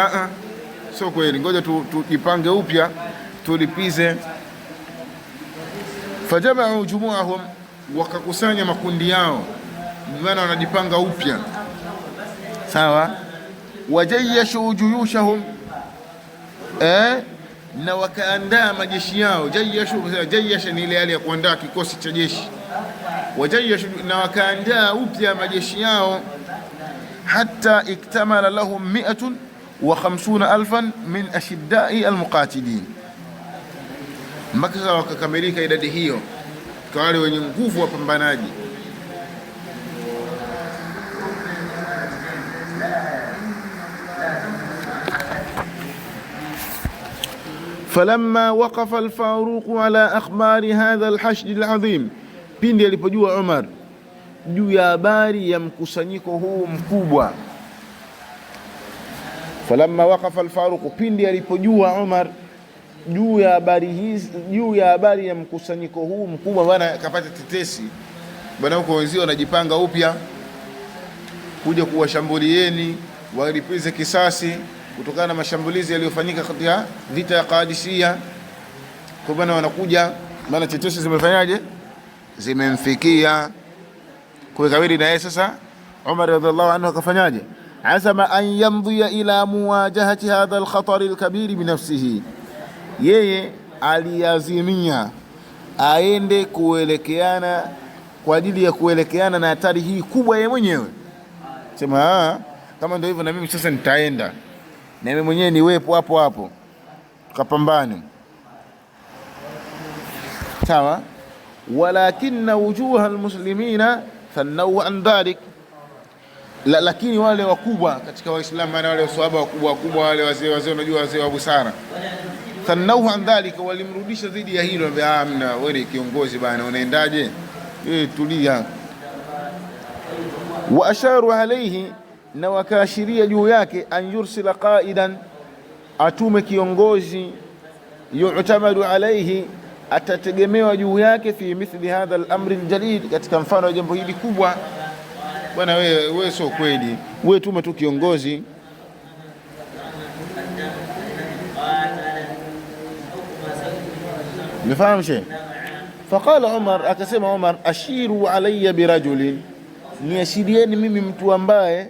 sio kweli, ngoja tujipange upya, tulipize. Fajama'u jumu'ahum, wakakusanya makundi yao, maana wanajipanga upya. Sawa. Wajayashu juyushahum, na wakaandaa majeshi yao. Jayasha ni ile hali ya kuandaa kikosi cha jeshi. Wajayashu, na wakaandaa upya majeshi yao. Hatta iktamala lahum 150,000 min ashiddai almuqatilin, mpaka wakakamilika idadi hiyo kwa wale wenye nguvu wapambanaji. Falamma waqafa al-Faruq ala akhbari hadha al-hashd al-azim, pindi alipojua Umar juu ya habari ya mkusanyiko huu mkubwa. Falamma waqafa al-Faruq, pindi alipojua Umar juu ya habari hizi, juu ya habari ya mkusanyiko huu mkubwa. Bwana kapata tetesi, bwana huko wenzio wanajipanga upya kuja kuwashambulieni, walipize kisasi kutokana na mashambulizi yaliyofanyika katika vita ya Qadisiyya. Kwa bwana wanakuja, maana tetesi zimefanyaje, zimemfikia. Kwa kawili na yeye sasa Umar radhiallahu anhu akafanyaje, azama an yamdhiya ila muwajahati hadha al-khatar al-kabir binafsihi, yeye aliazimia aende kuelekeana kwa ajili ya kuelekeana na hatari hii kubwa yeye mwenyewe. Sema kama ndio hivyo, na mimi sasa nitaenda na mimi mwenyewe niwepo hapo hapo tukapambane. Sawa. Walakinna wujuha almuslimina thanau an dhalik, lakini wale wakubwa katika Waislamu, maana wale waswahaba wakubwa wale wazee, unajua wazee wa busara, thanau an dhalika, walimrudisha dhidi ya hilo. Amna, wewe kiongozi bana, unaendaje? Tulia. Wa asharu alayhi, na wakaashiria juu yake, an yursila qaidan, atume kiongozi, yu'tamadu alayhi, atategemewa juu yake, fi mithli hadha al-amri al-jalid, katika mfano wa jambo hili kubwa. Bwana wewe sio kweli, wewe tuma tu kiongozi. Nifahamu sheikh. Faqala Umar, akasema Umar, ashiru alayya birajulin, niashirieni mimi mtu ambaye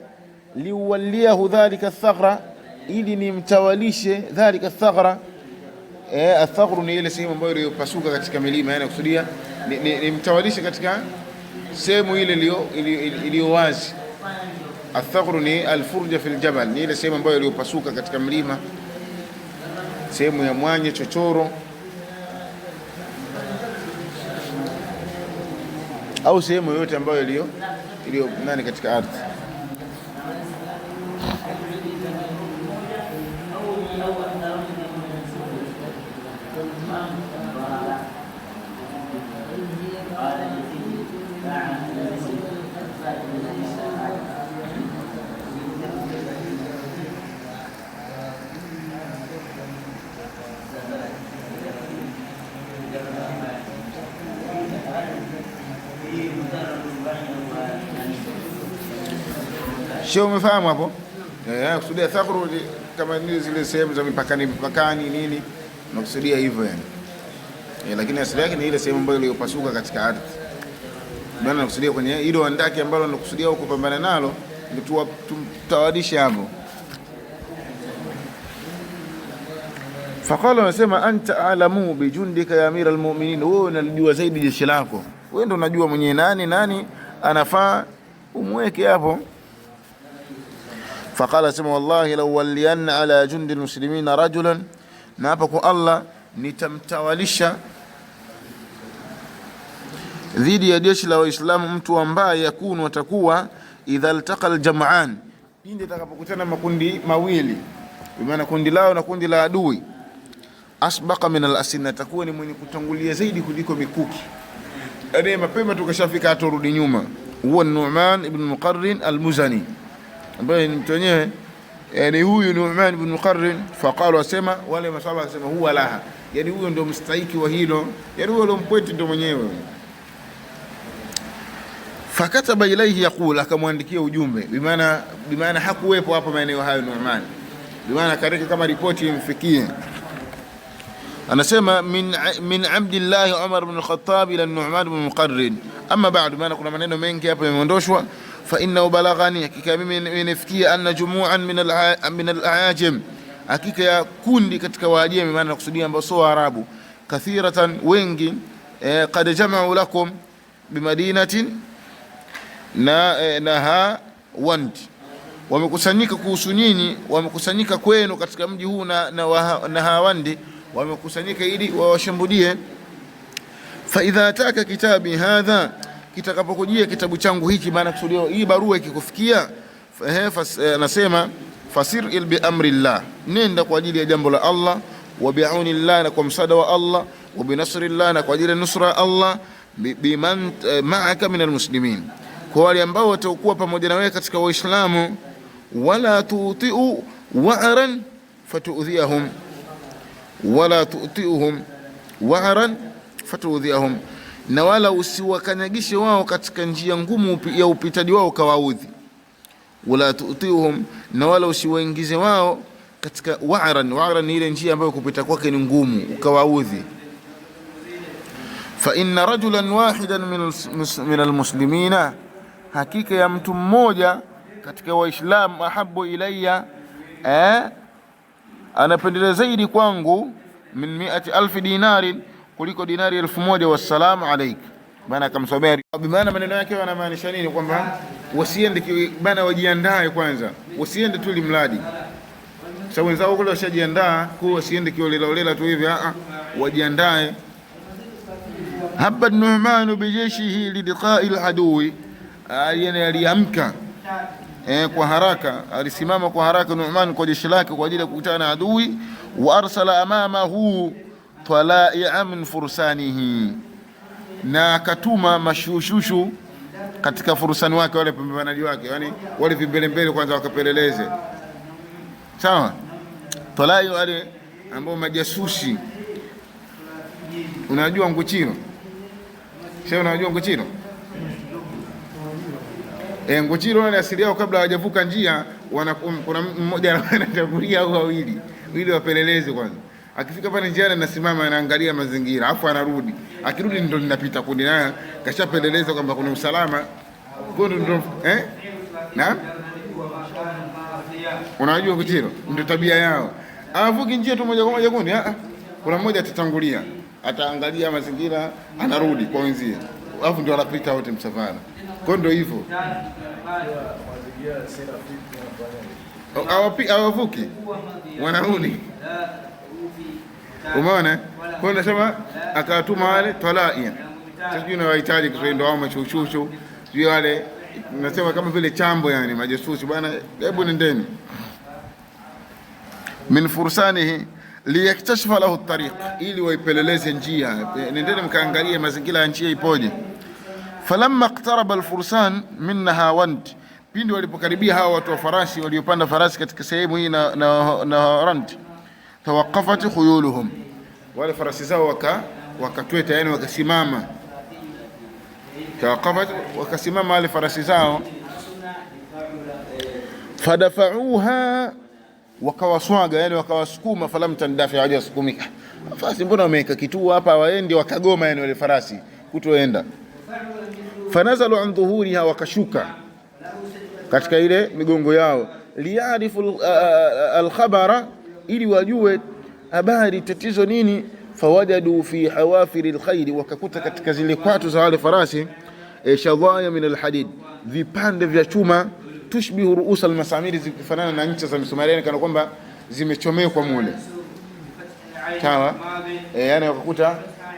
liwaliahu dhalika thaghra, ili nimtawalishe dhalika thaghra. Athaghru ni ile sehemu ambayo iliyopasuka katika milima, yani kusudia nimtawalishe katika sehemu ile iliyo wazi. Athaghru ni alfurja fil jabal, ni ile sehemu ambayo iliyopasuka katika mlima, sehemu ya mwanya, chochoro au sehemu yoyote ambayo iliyo nani katika ardhi. Sio, umefahamu hapo? Kusudia thaghru kama ni zile sehemu za mipakani nini, nakusudia hivyo yani. Lakini asili yake ni ile sehemu ambayo iliyopasuka katika ardhi. Maana nakusudia kwenye hilo andaki ambalo nakusudia huko kupambana nalo, ndio tutawadisha hapo. Faqala, anasema anta alamu bijundika ya amira almu'minin, wewe unajua zaidi jeshi lako, wewe ndio unajua mwenye nani anafaa umweke hapo. Faqala, sema wallahi law waliyanna ala jundi almuslimin rajulan, na hapa kwa Allah nitamtawalisha dhidi ya jeshi la Waislamu mtu ambaye yakunu watakuwa idha altaqa aljam'an, pindi atakapokutana makundi mawili, kwa maana kundi lao na kundi la adui, asbaqa min al-asna, atakuwa ni mwenye kutangulia zaidi kuliko mikuki, yani mapema tukashafika atorudi nyuma. Huwa Nu'man ibn Muqarrin al-Muzani, ambaye ni mtu wenyewe, yani huyu Nu'man ibn Muqarrin. Faqalu, asema wale masahaba, asema huwa laha, yani huyo ndio mstahiki wa hilo, yani huyo mpweti ndio mwenyewe. Fakataba ilayhi yaqul, akamwandikia ujumbe, bimaana hakuwepo hapa maeneo hayo Nu'man, bimaana kariki kama ripoti imfikie. Anasema min Abdillah Umar ibn al-Khattab ila Nu'man ibn Muqarrin, amma ba'du, maana kuna maneno mengi hapa yameondoshwa. Fa inna balaghani, hakika mimi nimefikia, anna jumu'an min al-a'ajim, hakika ya kundi katika Waajemi, maana nakusudia ambao sio Waarabu, kathiratan, wengi, qad jama'u lakum bimadinatin Nahawand, wamekusanyika kuhusu nyinyi, wamekusanyika kwenu katika mji huu na Nahawandi, wamekusanyika ili wawashambulie. Fa idha ataka kitabi hadha, kitakapokujia kitabu changu hiki, maana kusudio hii barua ikikufikia, anasema fasir bi amrillah, nenda kwa ajili ya jambo la Allah, wa bi'aunillah, na kwa msaada wa Allah, wa binasrillah, na kwa ajili ya nusra Allah, biman ma'aka min almuslimin, kwa wale ambao watakuwa pamoja na wewe katika Waislamu. Wala tu'tiu wa'ran fatu'dhiyahum, wala tu'tiuhum wa'ran fatu'dhiyahum, na wala usiwakanyagishe wao katika njia ngumu ya upitaji wao kawaudhi. Wala tu'tiuhum, na wala usiwaingize wao katika wa'ran ni ile njia ambayo kupita kwake ni ngumu ukawaudhi. Fa inna rajulan wahidan min almuslimina, hakika ya mtu mmoja katika Waislamu, ahabu ilayya, anapendelea zaidi kwangu, min 100,000 dinari, kuliko dinari 1000. Wassalamu alayk, maana akamsomea. Bimaana maneno yake yanamaanisha nini? Kwamba wasiende bana, wajiandae kwanza, wasiende tu limradi, sababu wenzao kule washajiandaa, kwa wasiende kiolela tu hivi, wajiandae. Habba Nu'man bijeshihi lidiqa'i al-adui, yani aliamka kwa haraka, alisimama kwa haraka Nu'man kwa jeshi lake kwa ajili ya kukutana na adui. Wa arsala amamahu talai'a min fursanihi, na akatuma mashushushu katika fursani wake, wale pambanaji wake, yani wale vimbelembele kwanza wakapeleleze. Sawa, talai wale ambao majasusi. Unajua Nguchiro? Sio, unajua Nguchiro? Nguchiro wale asili yao kabla hawajavuka njia, kuna mmoja anatangulia au wawili wapelelezi kwanza. Akifika pale njiani anasimama, anaangalia mazingira, afu anarudi. Akirudi ndio linapita kundi, naye kashapeleleza kwamba kuna usalama Kondo ndio na unajua Kutiro ndio tabia yao. Avuki njia tu moja kwa moja kundi. Kuna mmoja atatangulia, ataangalia mazingira, anarudi kwa wenzie. Alafu ndio anapita wote msafara. Kondo hivyo. Awavuki wanarudi. Umeona? Kwa nasema akatuma wale talaia. Sijui na wahitaji kusendo au machuchuchu. Sijui wale nasema kama vile chambo yani majasusi bwana, hebu nendeni. Min fursanihi liyaktashifa lahu at-tariq, ili waipeleleze njia. Nendeni mkaangalie mazingira ya njia ipoje. Falamma iqtaraba al-fursan min Nahawand, pindi walipokaribia hawa watu wa farasi waliopanda farasi katika sehemu hii na Nahawand, tawaqqafat khuyuluhum, wale farasi zao wakatweta yani wakasimama. Tawaqqafat, wakasimama wale farasi zao. Fadafa'uha, wakawaswaga yani wakawasukuma. Falam tandafi, hawajasukumika. Farasi mbona wameweka kituo hapa waende, wakagoma yani wale farasi kutoenda. Fanazalu an dhuhuriha, wakashuka katika ile migongo yao. Liyarifu al-khabara, ili wajue habari tatizo nini. Fawajadu fi hawafir al-khayl, wakakuta katika zile kwatu za wale farasi shadhaya min al-hadid, vipande vya chuma, tushbihu ru'us al-masamiri, zikifanana na ncha za misumari, kana kwamba zimechomekwa mule. Sawa? Yani wakakuta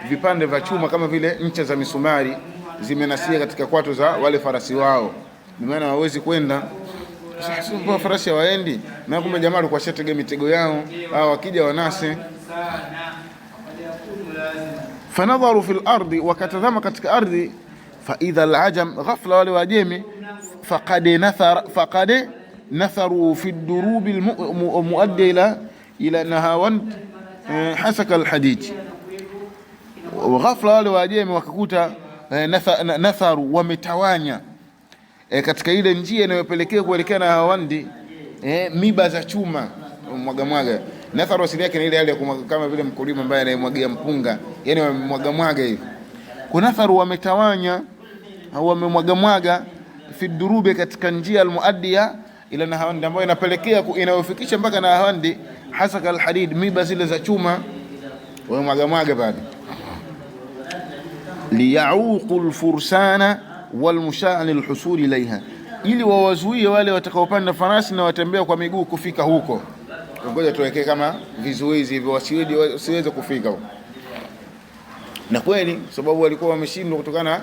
vipande vya chuma kama vile ncha za misumari zimenasia katika kwatu za wale farasi wao. Maana hawezi kwenda. Sasa farasi hawaendi, na kumbe jamaa alikuwa shatega mitego yao, au wakija wanase. Fanadharu fil ardi, wakatazama katika ardhi. Fa idha al-ajam, ghafla wale wajemi, faqad natharu fi ad-durub al-muaddi ila Nahawand hasaka al-hadid. Ghafla wale wajemi wakakuta natharu, wametawanya katika ile njia inayopelekea kuelekea Nahawandi miba za chuma mwaga. Natharu asili yake ni ile hali ya kama vile mkulima ambaye anayemwagia mpunga, yani wamemwaga hivi. Kuna natharu, wametawanya au wamemwaga fi durube, katika njia almuaddiya ila Nahawandi, ambayo inapelekea inayofikisha mpaka Nahawandi hasaka alhadid, miba zile za chuma wamemwaga pale. Liyauqu alfursana walmushaa lilhusul ilaiha, ili wawazuie wale watakaopanda farasi na watembea kwa miguu kufika huko. Ngoja tuweke kama vizuizi hivyo wasiweze kufika huko. Na kweli sababu walikuwa wameshindwa kutokana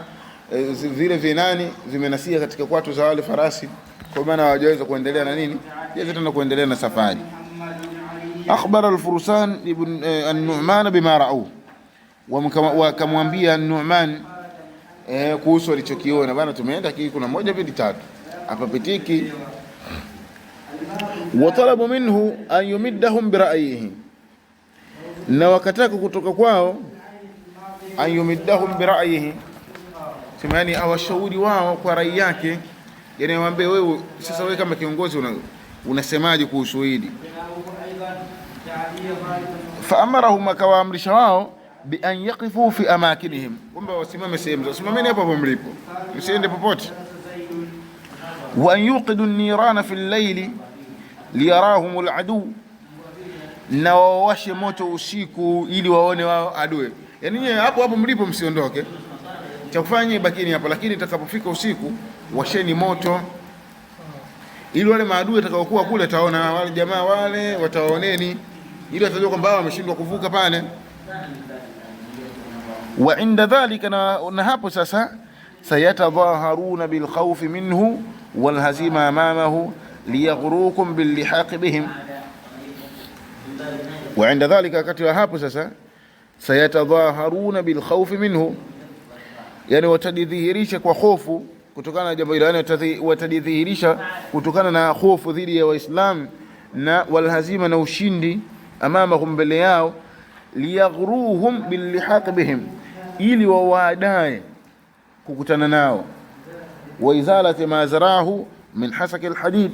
vile vinani vimenasia katika kwatu za wale farasi, kwa maana hawajaweza kuendelea na nini, yeye tena kuendelea na safari. Akhbara al-Fursan ibn an-Nu'man bima ra'u, wakamwambia Nu'man kuhusu walichokiona. Bana, tumeenda kuna moja mbili tatu hapa pitiki. Watalabu minhu an yumiddahum bira'yihi, na wakataka kutoka kwao an yumiddahum bira'yihi, simani awashauri wao kwa rai yake, yani waambie wewe sasa, wewe kama kiongozi unasemaje kuhusu hili. Fa amarahum, akawaamrisha wao bi an yaqifu fi amakinihim, kwamba wasimame sehemu zao, simameni hapo hapo mlipo, msiende popote. Wa an yuqidu an-nirana fi al-layli liyarahum al-adu, na wawashe moto usiku ili waone wao adui. Yani hapo hapo mlipo msiondoke, cha kufanya bakini hapa, lakini itakapofika usiku washeni moto ili wale maadui watakaokuwa kule taona wale jamaa wale wataoneni, ili watajua kwamba wameshindwa kuvuka pale. Wa inda dhalika, na hapo sasa, sayatadhaharuna bil khawfi minhu wal hazima amamahu liyaghrukum bil lihaq bihim. Wa inda dhalika, wakati wa hapo sasa, sayatadhaharuna bil khawfi minhu, yani watadhihirisha kwa hofu kutokana na jambo hilo, yani watadhihirisha kutokana na hofu dhidi ya Waislamu, na wal hazima, na ushindi, amamahum, mbele yao, liyaghruhum bil lihaq bihim, ili wawaadae kukutana nao, wa izalati ma zarahu min hasaki alhadid,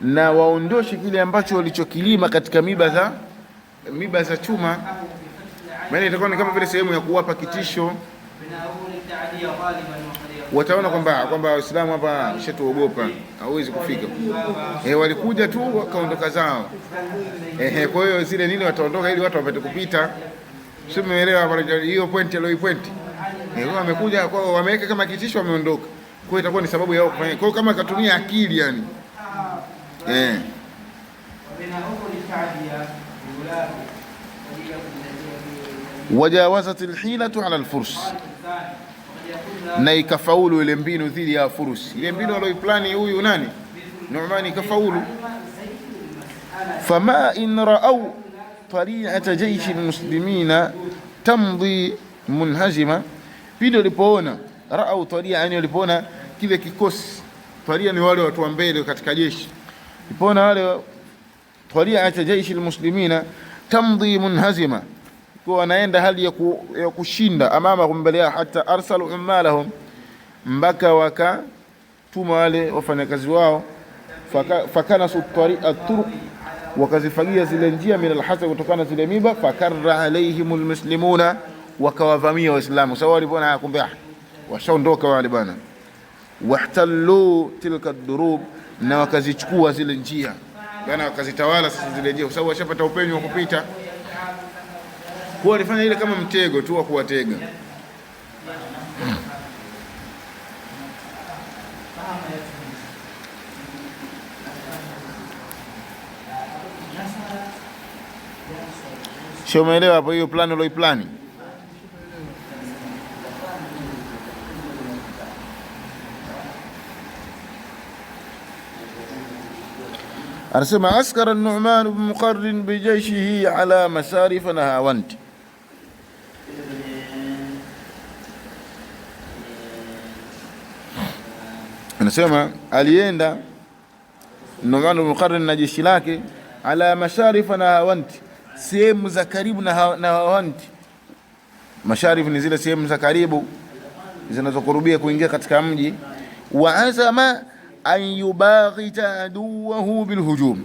na waondoshe kile ambacho walichokilima katika miba za chuma. Maana itakuwa ni kama vile sehemu ya kuwapa kitisho. wataona kwamba Waislamu hapa shatuogopa, hawezi kufika. Walikuja tu wakaondoka zao. Kwa hiyo zile nini wataondoka ili watu wapate kupita. Sio, umeelewa hiyo point ile point. Wamekuja kwa wameweka kama kitisho, wameondoka. Kwa hiyo itakuwa ni sababu yao kufanya. Kwa hiyo kama katumia akili yani. Wajawazat alhilatu ala alfurs, na ikafaulu ile mbinu dhidi ya Furus. Ile mbinu aliyoplani huyu nani? Nu'man, ikafaulu. Fama in ra'aw tari'ata jaysh almuslimina tamdi munhazima, pindi walipoona ra'aw tari'a, yani walipoona kile kikosi. Taria ni wale watu wa mbele katika jeshi. Walipoona wale tari'ata jaysh almuslimina tamdi munhazima, kwa wanaenda hali ya kushinda, amama kumbelea, hata arsalu ummalahum, mpaka wakatuma wale wafanyakazi wao, fakanasu at-turuq, wakazifagia zile njia, min alhasa, kutokana zile miba, fakarra alaihim almuslimuna, wakawavamia Waislamu. Sawa, walipoona kumbe washaondoka wale bana, wahtallu tilka ad-durub, na wakazichukua zile njia bana, wakazitawala sasa zile njia, kwa sababu washapata upenyo wa kupita. Kwa walifanya ile kama mtego tu wa kuwatega. Sio, umeelewa hapo hiyo plani uloiplani? Anasema askara Nu'man ibn Muqarrin bijayshihi ala masarif Nahawand. Anasema alienda Nu'man ibn Muqarrin na jeshi lake ala masharif Nahawand, sehemu za karibu na Nahawand. Masharif ni zile sehemu za karibu zinazokurubia kuingia katika mji. Wa azama an yubaghita aduwahu bilhujum,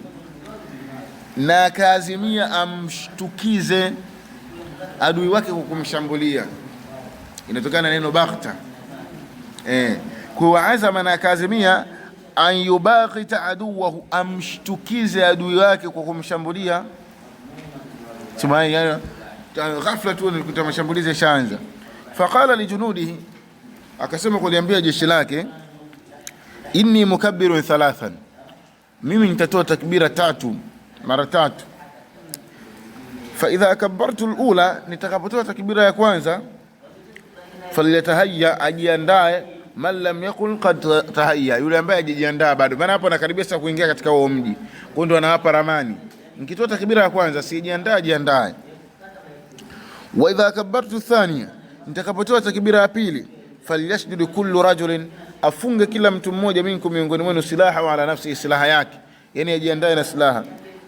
na kaazimia amshtukize adui wake kwa kumshambulia. Inatokana na neno baghta. Kwa azama, na kaazimia an yubaghita aduwahu, amshtukize adui wake kwa kumshambulia. Sema yani ghafla tu nilikuta mashambulizi shaanza. Faqala li junudihi, akasema kuliambia jeshi lake, inni mukabbirun thalathan, mimi nitatoa takbira tatu, mara tatu. Fa idha kabbartu alula, nitakapotoa takbira ya kwanza, falyatahayya, ajiandae, man lam yakun qad tahayya, yule ambaye hajiandaa bado, maana hapo anakaribia sasa kuingia katika huo mji. Kwa ndo anawapa ramani, nikitoa takbira ya kwanza sijiandaa, jiandae. Wa idha kabbartu thaniya, nitakapotoa takbira ya pili, falyasjudu kullu rajulin, afunge kila mtu mmoja minkum, miongoni mwenu, silaha wa ala nafsi, silaha yake, yani ajiandae na silaha.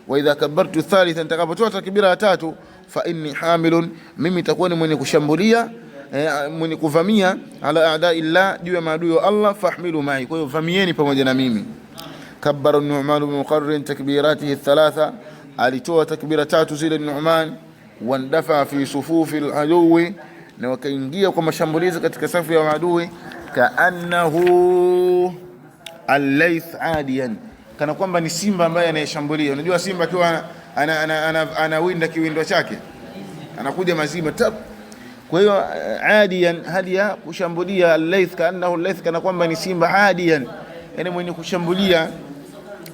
Wa idha kabbartu thalitha, nitakapotoa takbira ya tatu, fa inni hamilun, mimi nitakuwa ni mwenye kushambulia, mwenye kuvamia, ala a'da illa, juu ya maadui wa Allah, fahmilu mai, kwa hiyo vamieni pamoja na mimi. Kabbara Nu'man ibn Muqarrin takbiratihi thalatha, alitoa takbira tatu zile Nu'man. Wandafa fi sufufi al-aduwi, na wakaingia kwa mashambulizi katika safu ya maadui. Kaannahu al-layth adiyan, kana kwamba ni simba ambaye anayeshambulia. Unajua simba akiwa anawinda kiwindo chake, anakuja mazima tab. Kwa hiyo adiyan, hali ya kushambulia. Al-layth, kaannahu al-layth, kana kwamba ni simba adiyan, yani mwenye kushambulia.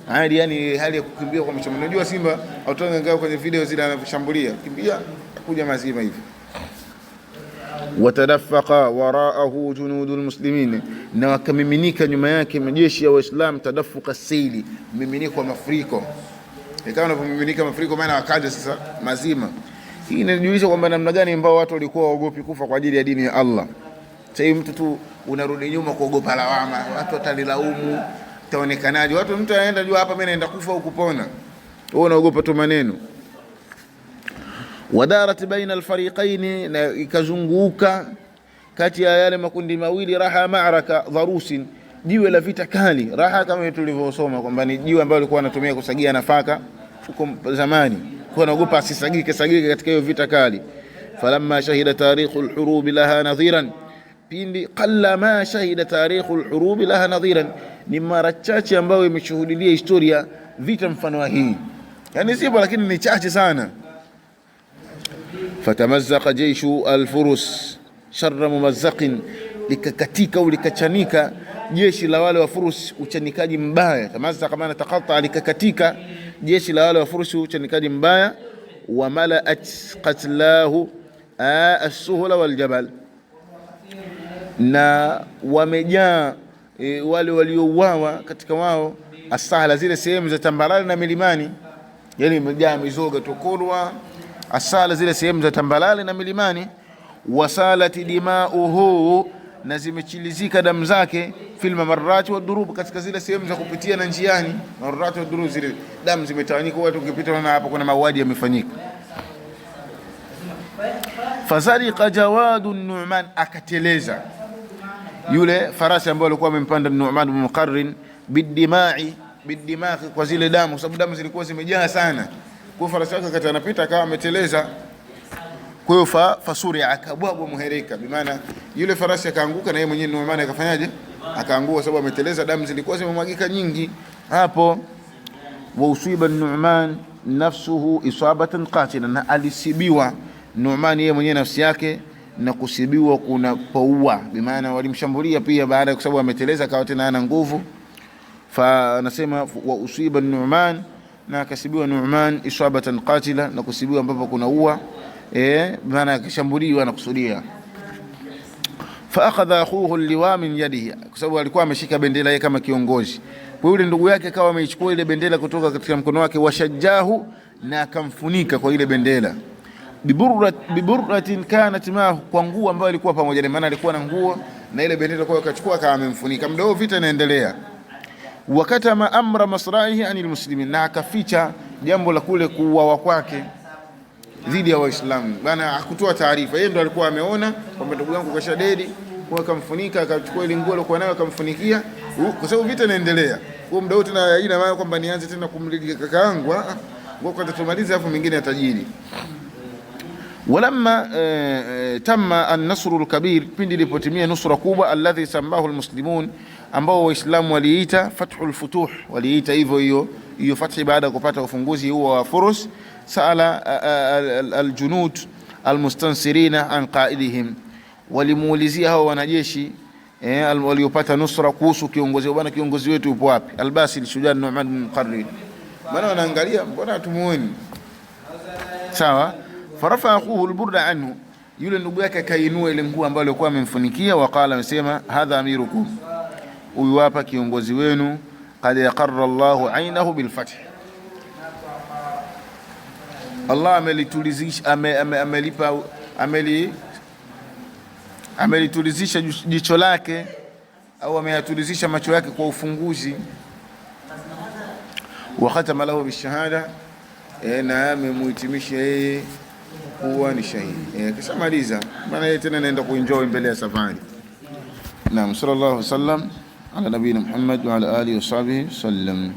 Hadi yani hali ya kukimbia kwa mshambulizi. Unajua simba autoanga ngao kwenye video zile anavyoshambulia, kimbia kuja mazima hivi. Watadaffaqa waraahu junudul muslimin, na wakamiminika nyuma yake majeshi ya Waislamu. Tadaffuqa saili, miminiko mafuriko. Ikawa unapomiminika mafuriko, maana wakaja sasa mazima. Hii inajulisha kwamba namna gani ambao watu walikuwa waogopi kufa kwa ajili ya dini ya Allah. Sasa hivi mtu tu unarudi nyuma kuogopa lawama, watu watalilaumu, taonekanaje? Watu mtu anaenda jua hapa, mimi naenda kufa au kupona, wewe unaogopa tu maneno. Wadarat baina alfariqain, na ikazunguka kati ya yale makundi mawili. Raha ma'raka dharusin, jiwe la vita kali. Raha kama tulivyosoma kwamba ni jiwe ambalo alikuwa anatumia kusagia nafaka huko zamani, kwa anaogopa asisagike katika hiyo vita kali. Falamma shahida tarikhul hurub laha nadhiran, pindi qalla ma shahida tarikhu alhurub laha nadhiran, ni mara chache ambayo imeshuhudia historia vita mfano wa hii, yani sipo lakini ni chache sana. Fatamazzaqa jayshu alfurus sharra mumazzaqin, likakatika au likachanika jeshi la wale wa Furus uchanikaji mbaya. Tamazzaqa maana taqatta, likakatika jeshi la wale wa Furus uchanikaji mbaya. Wa malaat qatlahu as-suhla wal jabal, na wamejaa wale waliouawa katika wao asahla, zile sehemu za tambarare na milimani, yani imejaa mizoga tokolwa asala, zile sehemu za tambalale na milimani. Wasalati dimauhu, na zimechilizika damu zake. Fil mamarrati wa durub, katika zile sehemu za kupitia na njiani. Mamarrati wa durub, zile damu zimetawanyika, watu ukipita na hapo kuna mauaji yamefanyika. Fazariqa Jawadu Nu'man, akateleza yule farasi ambaye alikuwa amempanda Nu'man bin Muqarrin bidimai, kwa zile damu, kwa sababu damu zilikuwa zimejaa sana. Kwa farasi wake wakati anapita akawa ameteleza, kwa hiyo fasuri akabwagwa muhereka, bi maana yule farasi akaanguka na yeye mwenyewe Nu'man akafanyaje, akaanguka sababu ameteleza, damu zilikuwa zimemwagika nyingi hapo. Wa usiba Nu'man nafsuhu isabatan qatila, na alisibiwa Nu'man yeye mwenyewe nafsi yake na kusibiwa kuna paua, bi maana walimshambulia pia baada, kwa sababu ameteleza akawa tena hana nguvu. Fa anasema wa usiba Nu'man, na akasibiwa Nu'man isabatan qatila, na kusibiwa ambapo kuna ua, maana akishambuliwa na kusudia. Fa akhadha akhuhu liwa min yadihi, kwa sababu alikuwa ameshika bendera yake kama kiongozi. Kwa yule ndugu yake akawa ameichukua ile bendera kutoka katika mkono wake, washajjahu, na akamfunika kwa ile bendera. Biburratin kanat ma, kwa nguo ambayo ilikuwa pamoja naye, maana alikuwa na nguo na ile bendera, kwa akachukua kama amemfunika. Muda huo vita inaendelea. Wakatama amra masra'ihi anil muslimin, na akaficha jambo la kule kuuawa kwake dhidi ya Waislamu, bana hakutoa taarifa. Yeye ndo alikuwa ameona kwamba ndugu yangu kashadedi, kwa akamfunika, akachukua ile nguo alikuwa nayo akamfunikia, kwa sababu vita inaendelea. Kwa muda wote na ina maana kwamba nianze tena kumlilia kaka yangu, kwa kwanza tumalize afu mingine atajiri. Walamma tamma an-nasru al-kabir, pindi ilipotimia nusra kubwa, alladhi samahu al-muslimun, ambao waislamu waliita fathul futuh, waliita hivyo hiyo fathi baada ya kupata ufunguzi huo wa Furus. Saala al-junud al-mustansirina an qaidihim, walimuulizia hao wanajeshi waliopata nusra kuhusu kiongozi wao, bwana kiongozi wetu yupo wapi? Al-Basil Shujaa Nu'man bin Muqarrin, bwana wanaangalia mbona hatumuoni, sawa. Farafa akhuhu al-burda anhu, yule ndugu yake kainua ile nguo ambayo alikuwa amemfunikia. Waqala, amesema hadha amirukum, huyu hapa kiongozi wenu. Qad yaqarra Allahu ainahu bil fath, Allah amelitulizisha amelitulizisha jicho lake, au ameyatulizisha macho yake kwa ufunguzi. Wa khatama lahu bishahada, na amemuhitimisha yeye kuwa ni shahidi. Kisha maliza, maana yeye tena anaenda kuenjoy mbele ya safari. Naam, sallallahu alaihi wasallam ala nabiyina Muhammad wa ala alihi wa sahbihi sallam.